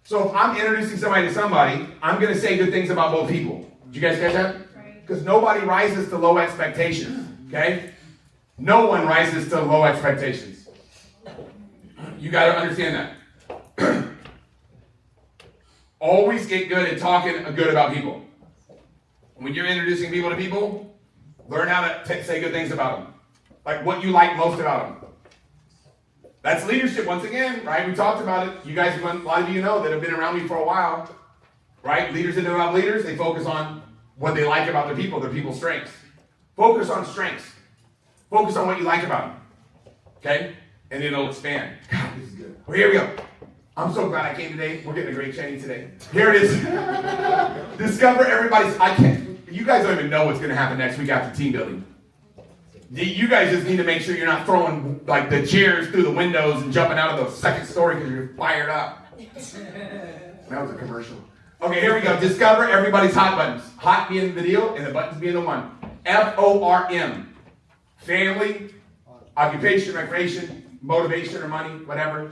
So if I'm introducing somebody to somebody, I'm going to say good things about both people. Did you guys catch that? Because nobody rises to low expectations, okay? No one rises to low expectations. You got to understand that. Always get good at talking good about people. When you're introducing people to people, learn how to say good things about them. Like what you like most about them. That's leadership once again, right? We talked about it. You guys, a lot of you know that have been around me for a while, right? Leaders that develop leaders, they focus on what they like about their people's strengths. Focus on strengths. Focus on what you like about them. Okay? And it'll expand. God, this is good. Well, here we go. I'm so glad I came today. We're getting a great training today. Here it is. Discover everybody's. You guys don't even know what's going to happen next week after team building. You guys just need to make sure you're not throwing like the chairs through the windows and jumping out of the second story because you're fired up. That was a commercial. Okay, here we go. Discover everybody's hot buttons. Hot being the deal and the buttons being the one. FORM. Family, occupation, recreation, motivation or money, whatever.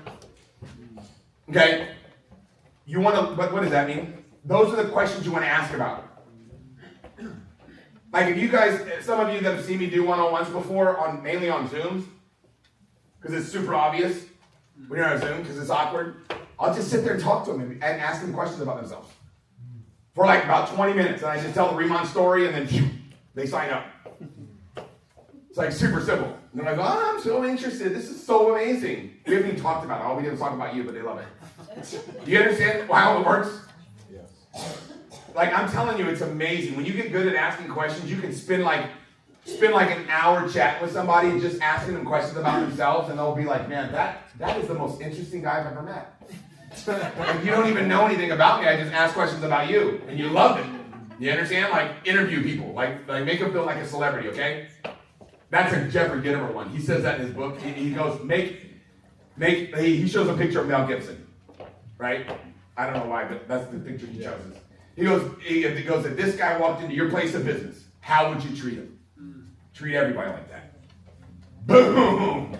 Okay? You want to, what does that mean? Those are the questions you want to ask about. Like if you guys, some of you that have seen me do one-on-ones before, mainly on Zooms, because it's super obvious when you're on Zoom, because it's awkward, I'll just sit there and talk to them and ask them questions about themselves. For like about 20 minutes, and I just tell the Riman story, and then phew, they sign up. It's like super simple. And they're like, oh, I'm so interested. This is so amazing. We haven't even talked about it. All we did was talk about you, but they love it. Do you understand how it works? Yes. Like I'm telling you, it's amazing. When you get good at asking questions, you can spend like an hour chatting with somebody and just asking them questions about themselves, and they'll be like, man, that is the most interesting guy I've ever met. Like, you don't even know anything about me. I just ask questions about you, and you love it. You understand? Like interview people, like make them feel like a celebrity. Okay. That's a Jeffrey Gitomer one. He says that in his book. He goes, he shows a picture of Mel Gibson, right? I don't know why, but that's the picture he chooses. He goes, if this guy walked into your place of business, how would you treat him? Treat everybody like that. Boom!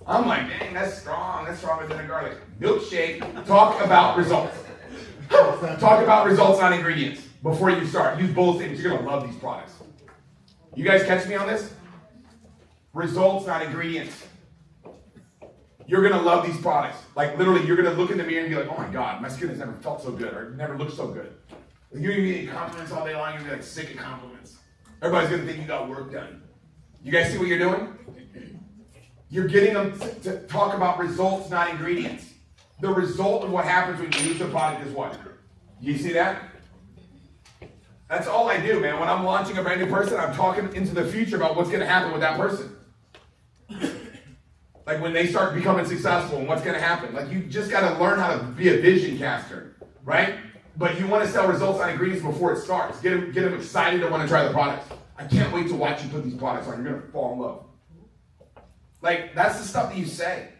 I'm like, dang, that's strong. That's stronger than a garlic milkshake. Talk about results. Talk about results, not ingredients. Before you start, use bold statements. You're gonna love these products. You guys catch me on this? Results, not ingredients. You're gonna love these products. Like literally, you're gonna look in the mirror and be like, oh my God, my skin has never felt so good, or never looked so good. You're gonna be getting compliments all day long, you're gonna be like sick of compliments. Everybody's gonna think you got work done. You guys see what you're doing? You're getting them to talk about results, not ingredients. The result of what happens when you use the product is what? You see that? That's all I do, man. When I'm launching a brand new person, I'm talking into the future about what's gonna happen with that person. Like when they start becoming successful and what's going to happen. Like you just got to learn how to be a vision caster, right? But you want to sell results on ingredients before it starts. Get them excited to want to try the products. I can't wait to watch you put these products on. You're going to fall in love. Like that's the stuff that you say.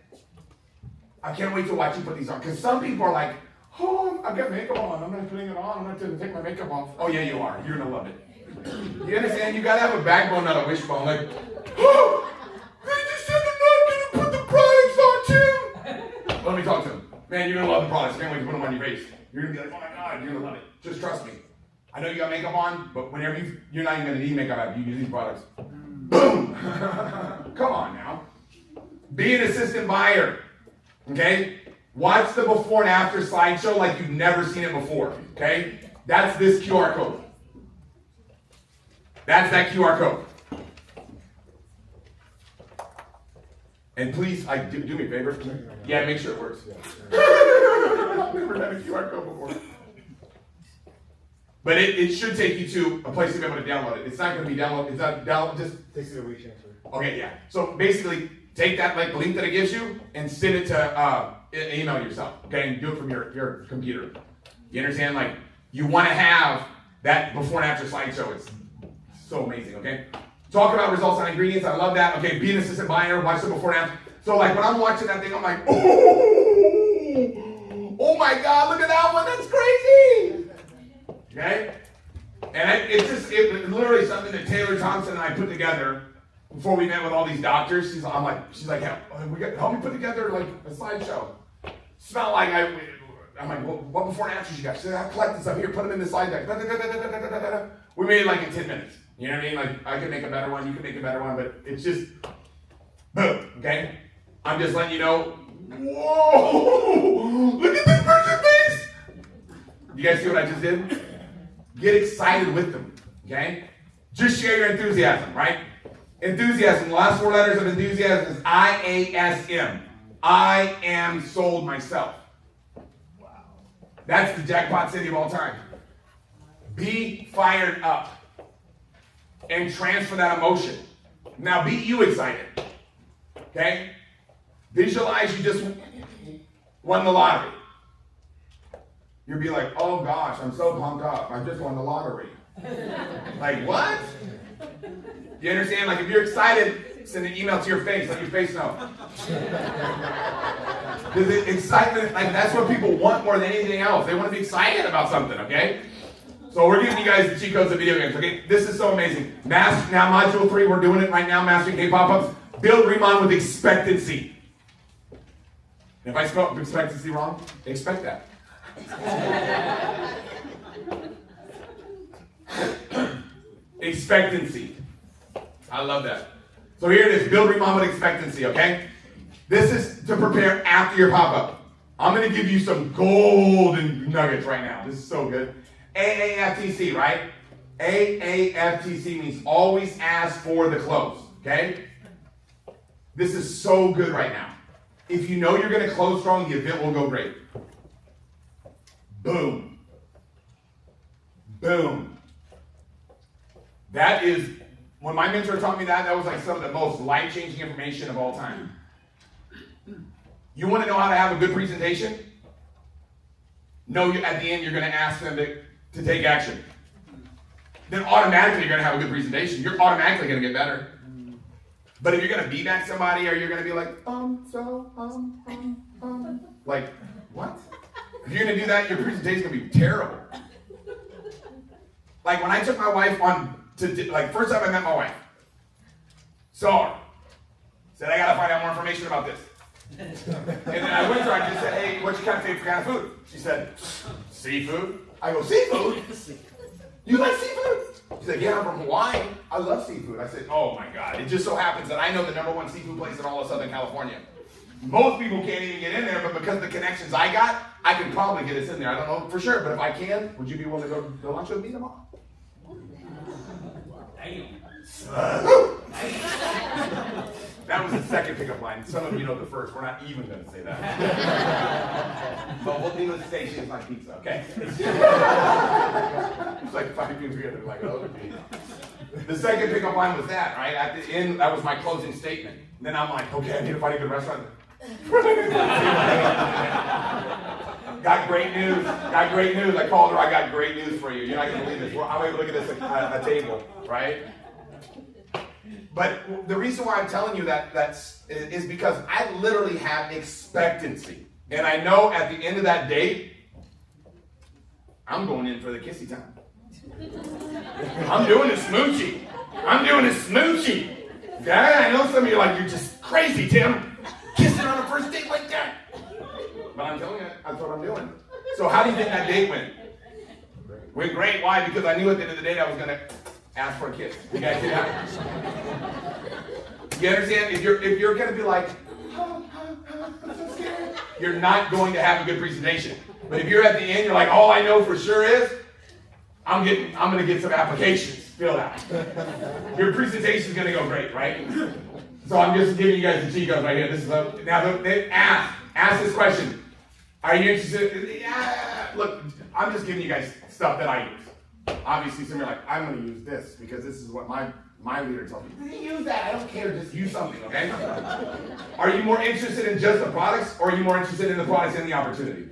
I can't wait to watch you put these on. Because some people are like, oh, I've got makeup on. I'm not putting it on. I'm not going to take my makeup off. Oh yeah, you are. You're going to love it. You understand? You got to have a backbone, not a wishbone. Like, oh, let me talk to him. Man, you're going to love the products. Can't wait to put them on your face. You're going to be like, oh my God, you're going to love it. Just trust me. I know you got makeup on, but whenever you're not even going to need makeup after you use these products. Boom! Come on now. Be an assistant buyer. Okay? Watch the before and after slideshow like you've never seen it before. Okay? That's this QR code. That's that QR code. And please, do me a favor. Yeah, make sure it works. I've never had a QR code before. But it should take you to a place to be able to download it. It's not going to be downloaded. It's not download. Just takes you a week transfer. Okay, yeah. So basically, take that the link that it gives you and send it to email yourself. Okay, and do it from your computer. You understand? Like you want to have that before and after slideshow. It's so amazing. Okay. Talk about results on ingredients. I love that. Okay, be an assistant buyer. Watch the before and after. So like when I'm watching that thing, I'm like, oh my God, look at that one. That's crazy. Okay? And it's literally something that Taylor Thompson and I put together before we met with all these doctors. She's like, help me put together like a slideshow. It's not like I'm like, well, what before and afters you got? She said, I collected stuff here, put them in the slide deck. We made it like in 10 minutes. You know what I mean? Like, I could make a better one, you could make a better one, but it's just, boom, okay? I'm just letting you know, Whoa! Look at this person's face! You guys see what I just did? Get excited with them, okay? Just share your enthusiasm, right? Enthusiasm, the last 4 letters of enthusiasm is I-A-S-M. I am sold myself. Wow. That's the jackpot city of all time. Be fired up and transfer that emotion. Now be you excited, okay? Visualize you just won the lottery. You'll be like, oh gosh, I'm so pumped up. I just won the lottery. Like, what? You understand? Like, if you're excited, send an email to your face. Let your face know. Because excitement, like, that's what people want more than anything else. They want to be excited about something, okay? So we're giving you guys the cheat codes of video games, okay? This is so amazing. Now, module 3, we're doing it right now, Mastering K Pop-Ups. Build Riman with expectancy. If I spelled expectancy wrong, expect that. Expectancy. I love that. So here it is, build Riman with expectancy, okay? This is to prepare after your pop-up. I'm going to give you some golden nuggets right now. This is so good. AAFTC, right? AAFTC means always ask for the close, okay? This is so good right now. If you know you're going to close strong, the event will go great. Boom. Boom. That is, when my mentor taught me that was like some of the most life-changing information of all time. You want to know how to have a good presentation? No, at the end you're going to ask them to take action. Then automatically you're going to have a good presentation. You're automatically going to get better. But if you're going to be back somebody, or you're going to be like, like, what? If you're going to do that, your presentation's going to be terrible. Like when I took my wife first time I met my wife, saw her, said, I got to find out more information about this. And then I went to her and just said, hey, what's your favorite kind of food? She said, seafood. I go, seafood? You like seafood? She said, yeah, I'm from Hawaii. I love seafood. I said, oh my God. It just so happens that I know the #1 seafood place in all of Southern California. Most people can't even get in there, but because of the connections I got, I can probably get us in there. I don't know for sure, but if I can, would you be willing to go to lunch with me tomorrow? That was the second pickup line. Some of you know the first. We're not even going to say that. But we'll do the say she is my pizza, okay? It's like 5 people together, like, oh, geez. The second pickup line was that, right? At the end, that was my closing statement. Then I'm like, okay, I need to find a good restaurant. Got great news. Got great news. I called her. I got great news for you. You're not going to believe this. I'm able to look at this at a table, right? But the reason why I'm telling you that is because I literally have expectancy. And I know at the end of that date, I'm going in for the kissy time. I'm doing a smoochie. Okay? I know some of you are like, you're just crazy, Tim. Kissing on a first date like that. But I'm telling you, that's what I'm doing. So how do you think that date went? Went great. Why? Because I knew at the end of the day I was going to ask for a kiss. You guys see that? You understand? If you're going to be like, I'm so scared, you're not going to have a good presentation. But if you're at the end, you're like, all I know for sure is I'm going to get some applications filled out. Your presentation is going to go great, right? So I'm just giving you guys the cheat codes right here. This is now they ask this question. Are you interested? Yeah. Look, I'm just giving you guys stuff that I use. Obviously, some of you are like, I'm going to use this because this is what my leader told me. Use that. I don't care. Just use something, okay? Are you more interested in just the products, or are you more interested in the products and the opportunity?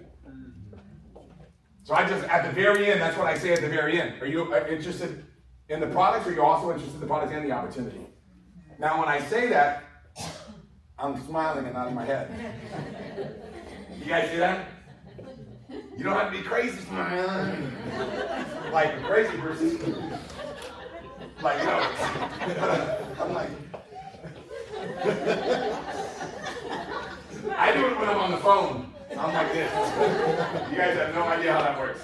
So at the very end, that's what I say at the very end. Are you interested in the products, or are you also interested in the products and the opportunity? Now, when I say that, I'm smiling and nodding my head. You guys see that? You don't have to be crazy smiling. Like a crazy person. Like, you know, I'm like, I do it when I'm on the phone. I'm like this. You guys have no idea how that works.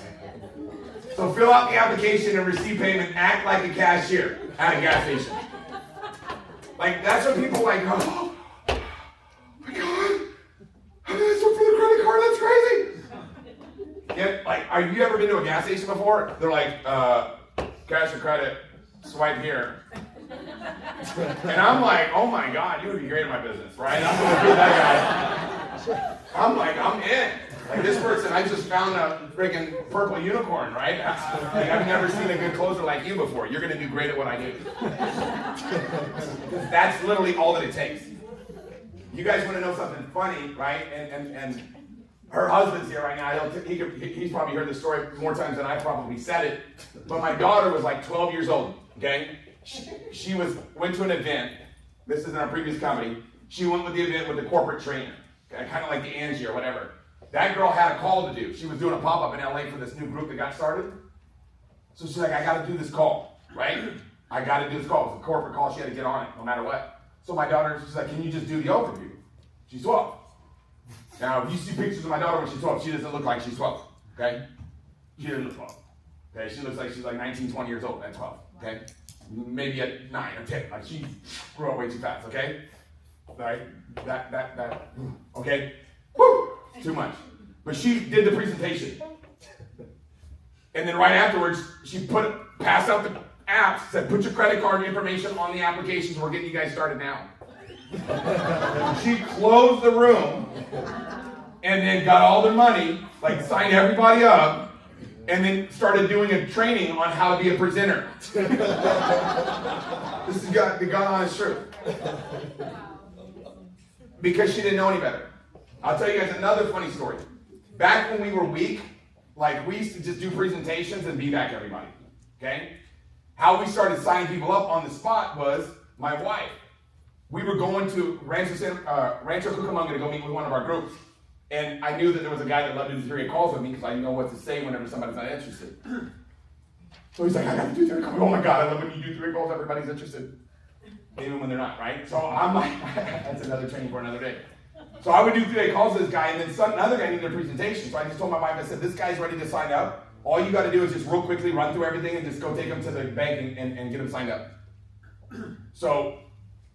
So fill out the application and receive payment. Act like a cashier at a gas station. Like, that's what people like, oh my God. like, are you ever been to a gas station before? They're like, cash or credit, swipe here. And I'm like, oh my God, you would be great in my business, right? I'm going to be that guy. I'm like, I'm in. Like this person, I just found a freaking purple unicorn, right? Like, I've never seen a good closer like you before. You're going to do great at what I do. That's literally all that it takes. You guys want to know something funny, right? And her husband's here right now. He's probably heard this story more times than I probably said it. But my daughter was like 12 years old, okay? She went to an event. This is in our previous company. She went with the event with the corporate trainer, okay? Kind of like the Angie or whatever. That girl had a call to do. She was doing a pop-up in LA for this new group that got started. So she's like, I got to do this call, right? I got to do this call. It was a corporate call. She had to get on it no matter what. So my daughter, she's like, can you just do the overview? She's 12. Now, if you see pictures of my daughter when she's 12, she doesn't look like she's 12, okay? She doesn't look 12, okay? She looks like she's like 19, 20 years old at 12, okay? Maybe at 9 or 10, like she grew up way too fast, okay? All right, that, okay? Woo! Too much. But she did the presentation. And then right afterwards, she passed out the apps, said, put your credit card information on the applications. We're getting you guys started now. She closed the room and then got all their money, like signed everybody up, and then started doing a training on how to be a presenter. This is the God honest truth. Because she didn't know any better. I'll tell you guys another funny story. Back when we were weak, like we used to just do presentations and be back everybody, okay? How we started signing people up on the spot was my wife. We were going to Rancho Cucamonga to go meet with one of our groups. And I knew that there was a guy that loved to do 3 calls with me because I know what to say whenever somebody's not interested. So he's like, I got to do 3 calls. Oh my God, I love when you do 3 calls, everybody's interested. Even when they're not, right? So I'm like, that's another training for another day. So I would do 3 calls to this guy, and then another guy needed a presentation. So I just told my wife, I said, this guy's ready to sign up. All you got to do is just real quickly run through everything and just go take him to the bank and get him signed up. So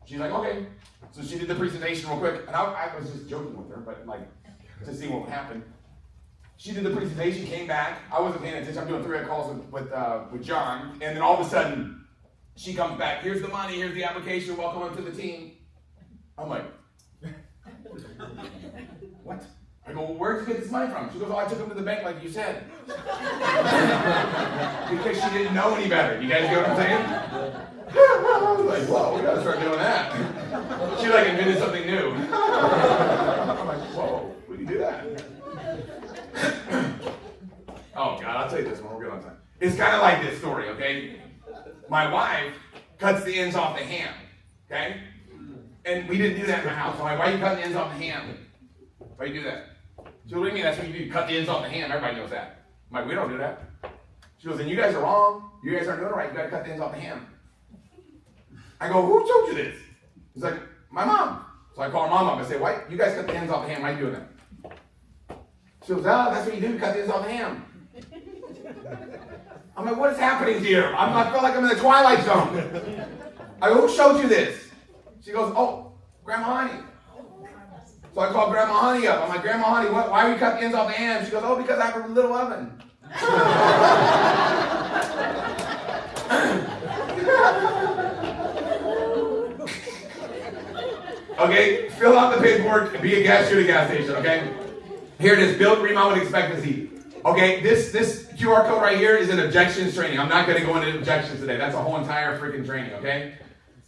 she's like, okay. So she did the presentation real quick, and I was just joking with her, but like to see what would happen. She did the presentation, came back. I wasn't paying attention. I'm doing 3 calls with John, and then all of a sudden she comes back. Here's the money. Here's the application. Welcome to the team. I'm like, what? I go, well, where'd you get this money from? She goes, oh, I took him to the bank like you said. Because she didn't know any better. You guys get what I'm saying? I was like, whoa, we gotta start doing that. She like invented something new. I'm like, whoa, we can do that. Oh God, I'll tell you this one, we're good on time. It's kind of like this story, okay? My wife cuts the ends off the ham, okay? And we didn't do that in my house. I'm like, why are you cutting the ends off the ham? Why do you do that? She goes, what do you mean that's what you do? You cut the ends off the ham. Everybody knows that. I'm like, we don't do that. She goes, then you guys are wrong. You guys aren't doing it right. You got to cut the ends off the ham. I go, who told you this? He's like, my mom. So I call her mom up. I say, why? You guys cut the ends off the ham. Why are you doing that? She goes, oh, that's what you do. Cut the ends off the ham. I'm like, what is happening here? I feel like I'm in the Twilight Zone. I go, who showed you this? She goes, oh, Grandma Honey. So I call Grandma Honey up. I'm like, Grandma Honey, why are you cutting the ends off the ham? She goes, oh, because I have a little oven. Okay, fill out the paperwork and be a cashier at a gas station, okay? Here it is, build Riman with expectancy. Okay, this QR code right here is an objections training. I'm not going to go into objections today. That's a whole entire freaking training, okay?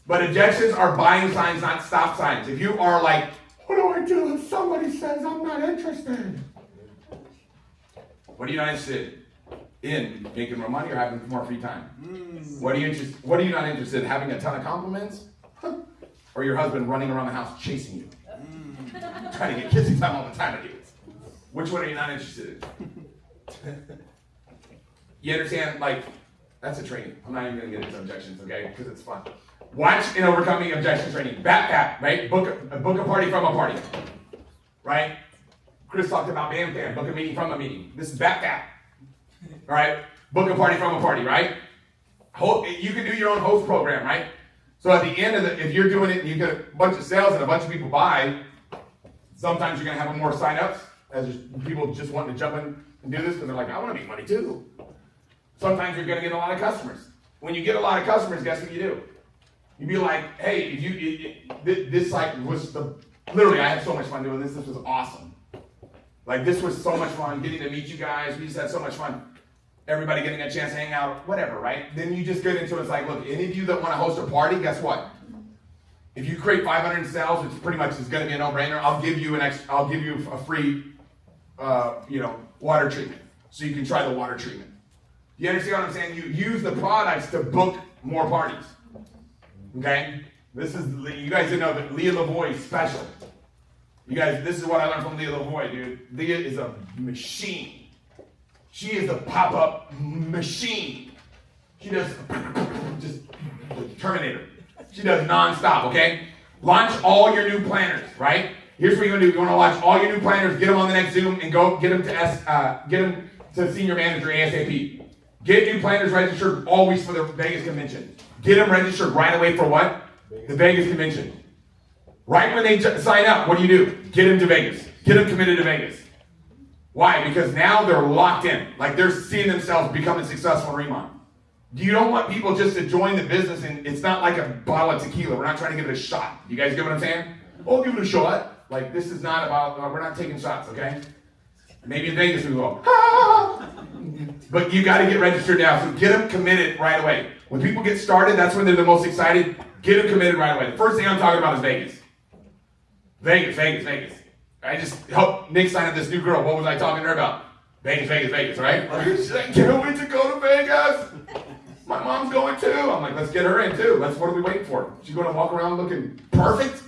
But objections are buying signs, not stop signs. If you are like, what do I do if somebody says I'm not interested? What are you not interested in? Making more money or having more free time? What are you not interested in? Having a ton of compliments? Or your husband running around the house chasing you? Trying to get kissing time all the time with you? Which one are you not interested in? You understand? Like, that's a training. I'm not even going to get into objections, okay? Because it's fun. Watch and overcoming objection training. BAP, right? Book a party from a party, right? Chris talked about BAM FAM. Book a meeting from a meeting. This is BAP. All right? Book a party from a party, right? You can do your own host program, right? So at the end of if you're doing it and you get a bunch of sales and a bunch of people buy, sometimes you're going to have more sign-ups. as people just wanting to jump in and do this because they're like, I want to make money too. Sometimes you're going to get a lot of customers. When you get a lot of customers, guess what you do? You'd be like, hey, this like was literally, I had so much fun doing this. This was awesome. Like, this was so much fun getting to meet you guys. We just had so much fun. Everybody getting a chance to hang out, whatever, right? Then you just get into it. It's like, look, any of you that want to host a party, guess what? If you create 500 sales, which pretty much is going to be a no-brainer, I'll give you a free, water treatment, so you can try the water treatment. You understand what I'm saying? You use the products to book more parties. Okay? You guys didn't know that Leah Lavoie is special. You guys, this is what I learned from Leah Lavoie, dude. Leah is a machine. She is a pop-up machine. She does just the Terminator. She does non-stop, okay? Launch all your new planners, right? Here's what you're gonna do. You wanna launch all your new planners, get them on the next Zoom, and go get them to senior manager ASAP. Get new planners registered always for the Vegas convention. Get them registered right away for what? The Vegas convention. Right when they sign up, what do? Get them to Vegas. Get them committed to Vegas. Why? Because now they're locked in. Like, they're seeing themselves becoming successful in Riman. You don't want people just to join the business, and it's not like a bottle of tequila. We're not trying to give it a shot. You guys get what I'm saying? Oh, give it a shot. Like, this is not about, we're not taking shots, okay? Maybe in Vegas we will. But you got to get registered now. So get them committed right away. When people get started, that's when they're the most excited. Get them committed right away. The first thing I'm talking about is Vegas. Vegas. I just helped Nick sign up this new girl. What was I talking to her about? Vegas, right? She's like, can't wait to go to Vegas. My mom's going too. I'm like, let's get her in too. What are we waiting for? She's going to walk around looking perfect?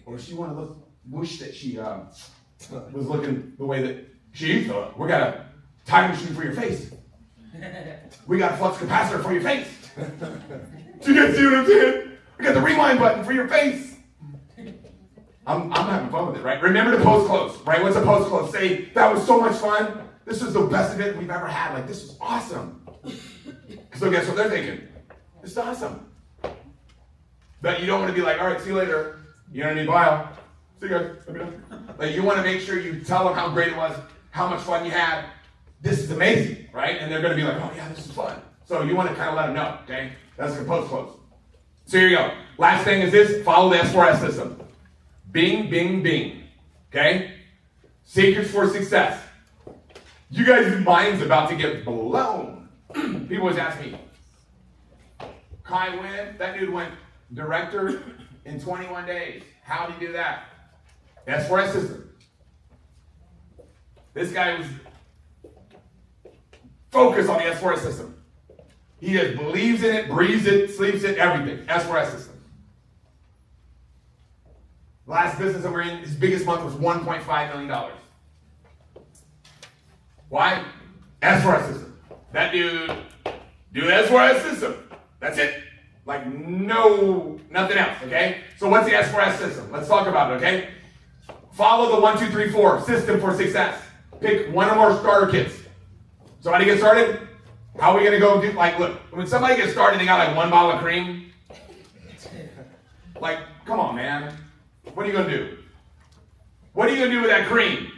Or does she want to wish that she was looking the way that she used to look? We got a time machine for your face. We got a flux capacitor for your face. Do you guys see what I'm saying? We got the rewind button for your face. I'm having fun with it, right? Remember to post close, right? What's a post close? Say, that was so much fun. This was the best event we've ever had. Like, this was awesome. So guess what they're thinking? This is awesome. But you don't want to be like, all right, see you later. You don't need bio. See you guys. Like, you want to make sure you tell them how great it was, how much fun you had. This is amazing, right? And they're going to be like, oh yeah, this is fun. So you want to kind of let them know, okay? That's the post close. So here you go. Last thing is this, follow the S4S system. Bing, bing, bing. Okay? Secrets for success. You guys' mind's about to get blown. People always ask me, Kai Wynn, that dude went director in 21 days. How did he do that? S4S system. This guy was focused on the S4S system. He just believes in it, breathes it, sleeps it, everything. S4S system. Last business that we're in, his biggest month was $1.5 million. Why? S4S system. That dude, do S4S system. That's it. Like, nothing else, okay? So what's the S4S system? Let's talk about it, okay? Follow the 1, 2, 3, 4 system for success. Pick one or more starter kits. So how do you get started? How are we going to go do, like, look, when somebody gets started, they got like one bottle of cream. Like, come on, man. What are you going to do? What are you going to do with that cream?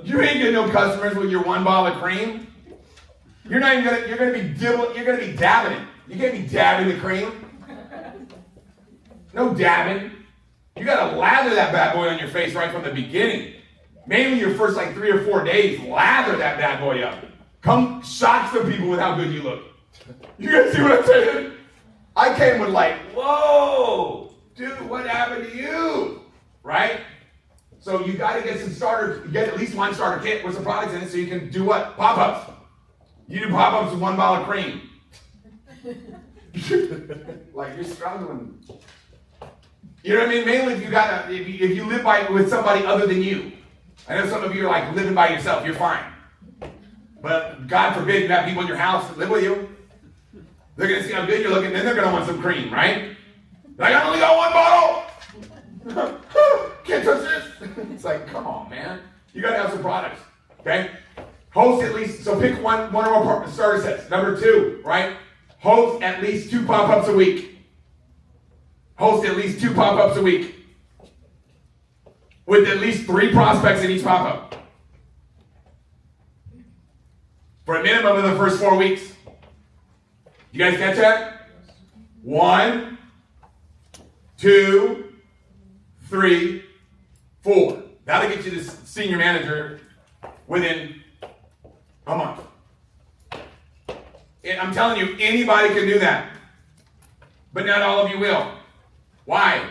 You ain't getting no customers with your one bottle of cream. You're not even going to, you're going to be dabbing it. You can't be dabbing the cream. No dabbing. You got to lather that bad boy on your face right from the beginning. Maybe your first like 3 or 4 days, lather that bad boy up. Come shock some people with how good you look. You guys see what I'm saying? I came with like, whoa, dude, what happened to you? Right? So you got to get some starters, get at least one starter kit with some products in it so you can do what? Pop-ups. You do pop-ups with one bottle of cream. Like, you're struggling. You know what I mean? Mainly if you live with somebody other than you. I know some of you are like living by yourself, you're fine. But God forbid you have people in your house that live with you. They're going to see how good you're looking, then they're going to want some cream, right? Like, I only got one bottle. Can't touch this. It's like, come on, man. You got to have some products, okay? Host at least, so pick one or more starter sets. Number 2, right? Host at least 2 pop-ups a week. Host at least 2 pop-ups a week. with at least 3 prospects in each pop-up. For a minimum of the first 4 weeks. You guys catch that? 1, 2, 3, 4. That'll get you to senior manager within a month. And I'm telling you, anybody can do that. But not all of you will. Why?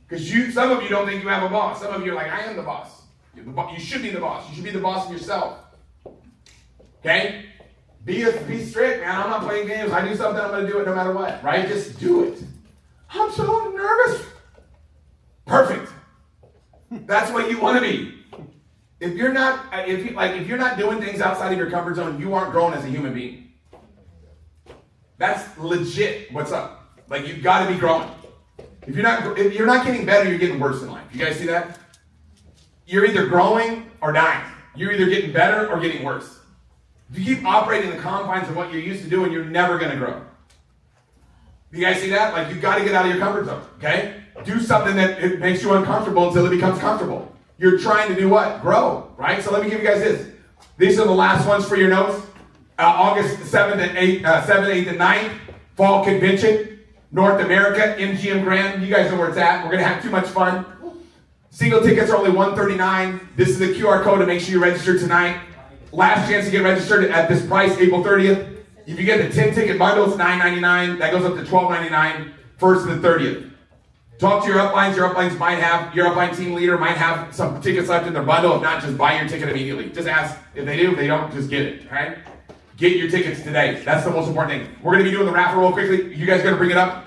Because some of you don't think you have a boss. Some of you are like, I am the boss. You should be the boss. You should be the boss of yourself. Okay? Be strict, man. I'm not playing games. I do something, I'm going to do it no matter what. Right? Just do it. I'm so nervous. Perfect. That's what you want to be. If you're not doing things outside of your comfort zone, you aren't growing as a human being. That's legit. What's up? Like, you've got to be growing. If you're not getting better, you're getting worse in life. You guys see that? You're either growing or dying. You're either getting better or getting worse. If you keep operating in the confines of what you're used to doing, you're never going to grow. You guys see that? Like, you've got to get out of your comfort zone, okay? Do something that it makes you uncomfortable until it becomes comfortable. You're trying to do what? Grow, right? So let me give you guys this. These are the last ones for your notes. August 7th and 8th and 9th, Fall Convention, North America, MGM Grand. You guys know where it's at. We're going to have too much fun. Single tickets are only $139. This is the QR code to make sure you register tonight. Last chance to get registered at this price, April 30th. If you get the 10-ticket bundle, it's $9.99. That goes up to $12.99, 1st and the 30th. Talk to your uplines. Your uplines might have, your upline team leader might have some tickets left in their bundle. If not, just buy your ticket immediately. Just ask. If they do, if they don't, just get it, okay? Get your tickets today. That's the most important thing. We're going to be doing the raffle real quickly. You guys going to bring it up?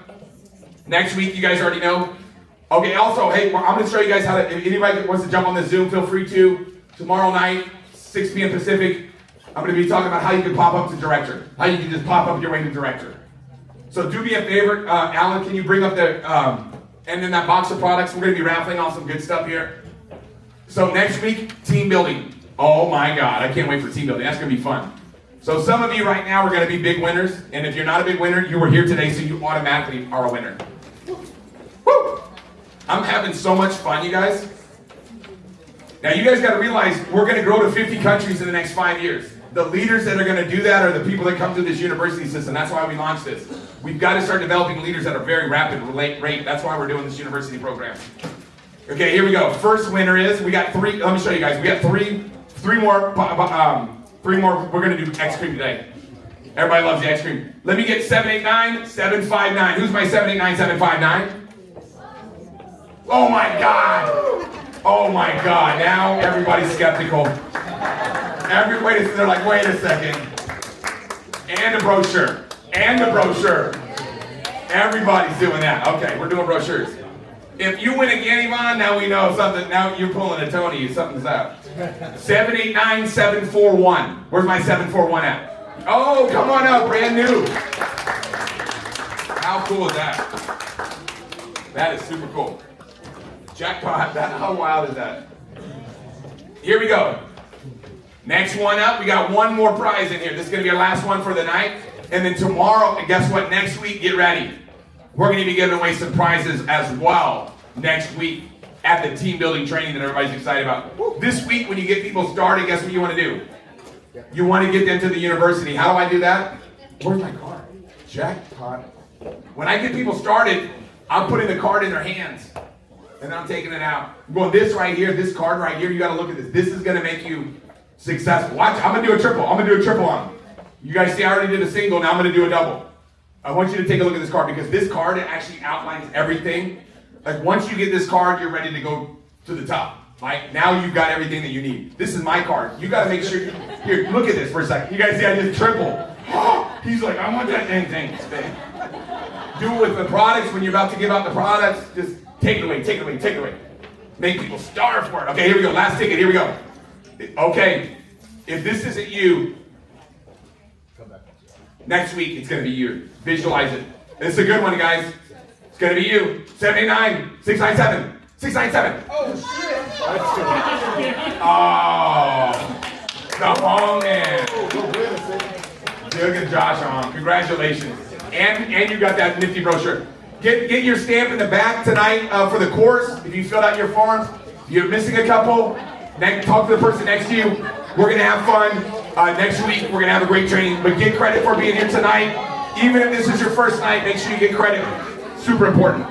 Next week, you guys already know. Okay, also, hey, I'm going to show you guys how to, if anybody wants to jump on this Zoom, feel free to. Tomorrow night, 6 p.m. Pacific, I'm going to be talking about how you can pop up to director. How you can just pop up your way to director. So do me a favor, Alan, can you bring up the, and then that box of products. We're going to be raffling off some good stuff here. So next week, team building. Oh my God, I can't wait for team building. That's going to be fun. So some of you right now are going to be big winners. And if you're not a big winner, you were here today, so you automatically are a winner. Woo! I'm having so much fun, you guys. Now you guys got to realize we're going to grow to 50 countries in the next 5 years. The leaders that are going to do that are the people that come through this university system. That's why we launched this. We've got to start developing leaders at a very rapid rate. That's why we're doing this university program. Okay, here we go. First winner is, we got 3, let me show you guys. We got three more, we're going to do X cream today. Everybody loves the X cream. Let me get 789, 759. Who's my 789, 759? Oh my God. Oh my God. Now everybody's skeptical. They're like, wait a second. And a brochure. And a brochure. Everybody's doing that. Okay, we're doing brochures. If you win again, Yvonne, now we know something. Now you're pulling a Tony. Something's up. 789, 741. Where's my 741 at? Oh, come on up. Brand new. How cool is that? That is super cool. Jackpot. How wild is that? Here we go. Next one up, we got one more prize in here. This is going to be our last one for the night. And then tomorrow, and guess what? Next week, get ready. We're going to be giving away some prizes as well next week at the team building training that everybody's excited about. This week, when you get people started, guess what you want to do? You want to get them to the university. How do I do that? Where's my card? Jackpot. When I get people started, I'm putting the card in their hands. And I'm taking it out. I'm going, this right here, this card right here, you got to look at this. This is going to make you successful. Watch, I'm going to do a triple. I'm going to do a triple on them. You guys see, I already did a single. Now I'm going to do a double. I want you to take a look at this card because this card actually outlines everything. Like once you get this card, you're ready to go to the top. Right? Now you've got everything that you need. This is my card. You got to make sure. Here, look at this for a second. You guys see, I just triple. He's like, I want that dang thing. Do it with the products. When you're about to give out the products, just take it away, take it away, take it away. Make people starve for it. Okay, here we go. Last ticket. Here we go. Okay, if this isn't you, next week it's going to be you. Visualize it. It's a good one, guys. It's going to be you. 789, 697, 697. Oh, shit. Oh, come on, man. Doug and Josh on. Congratulations. And you got that nifty brochure. Get your stamp in the back tonight for the course. If you filled out your forms, You're missing a couple. Talk to the person next to you. We're gonna have fun. Next week, we're gonna have a great training. But get credit for being here tonight. Even if this is your first night, make sure you get credit. Super important.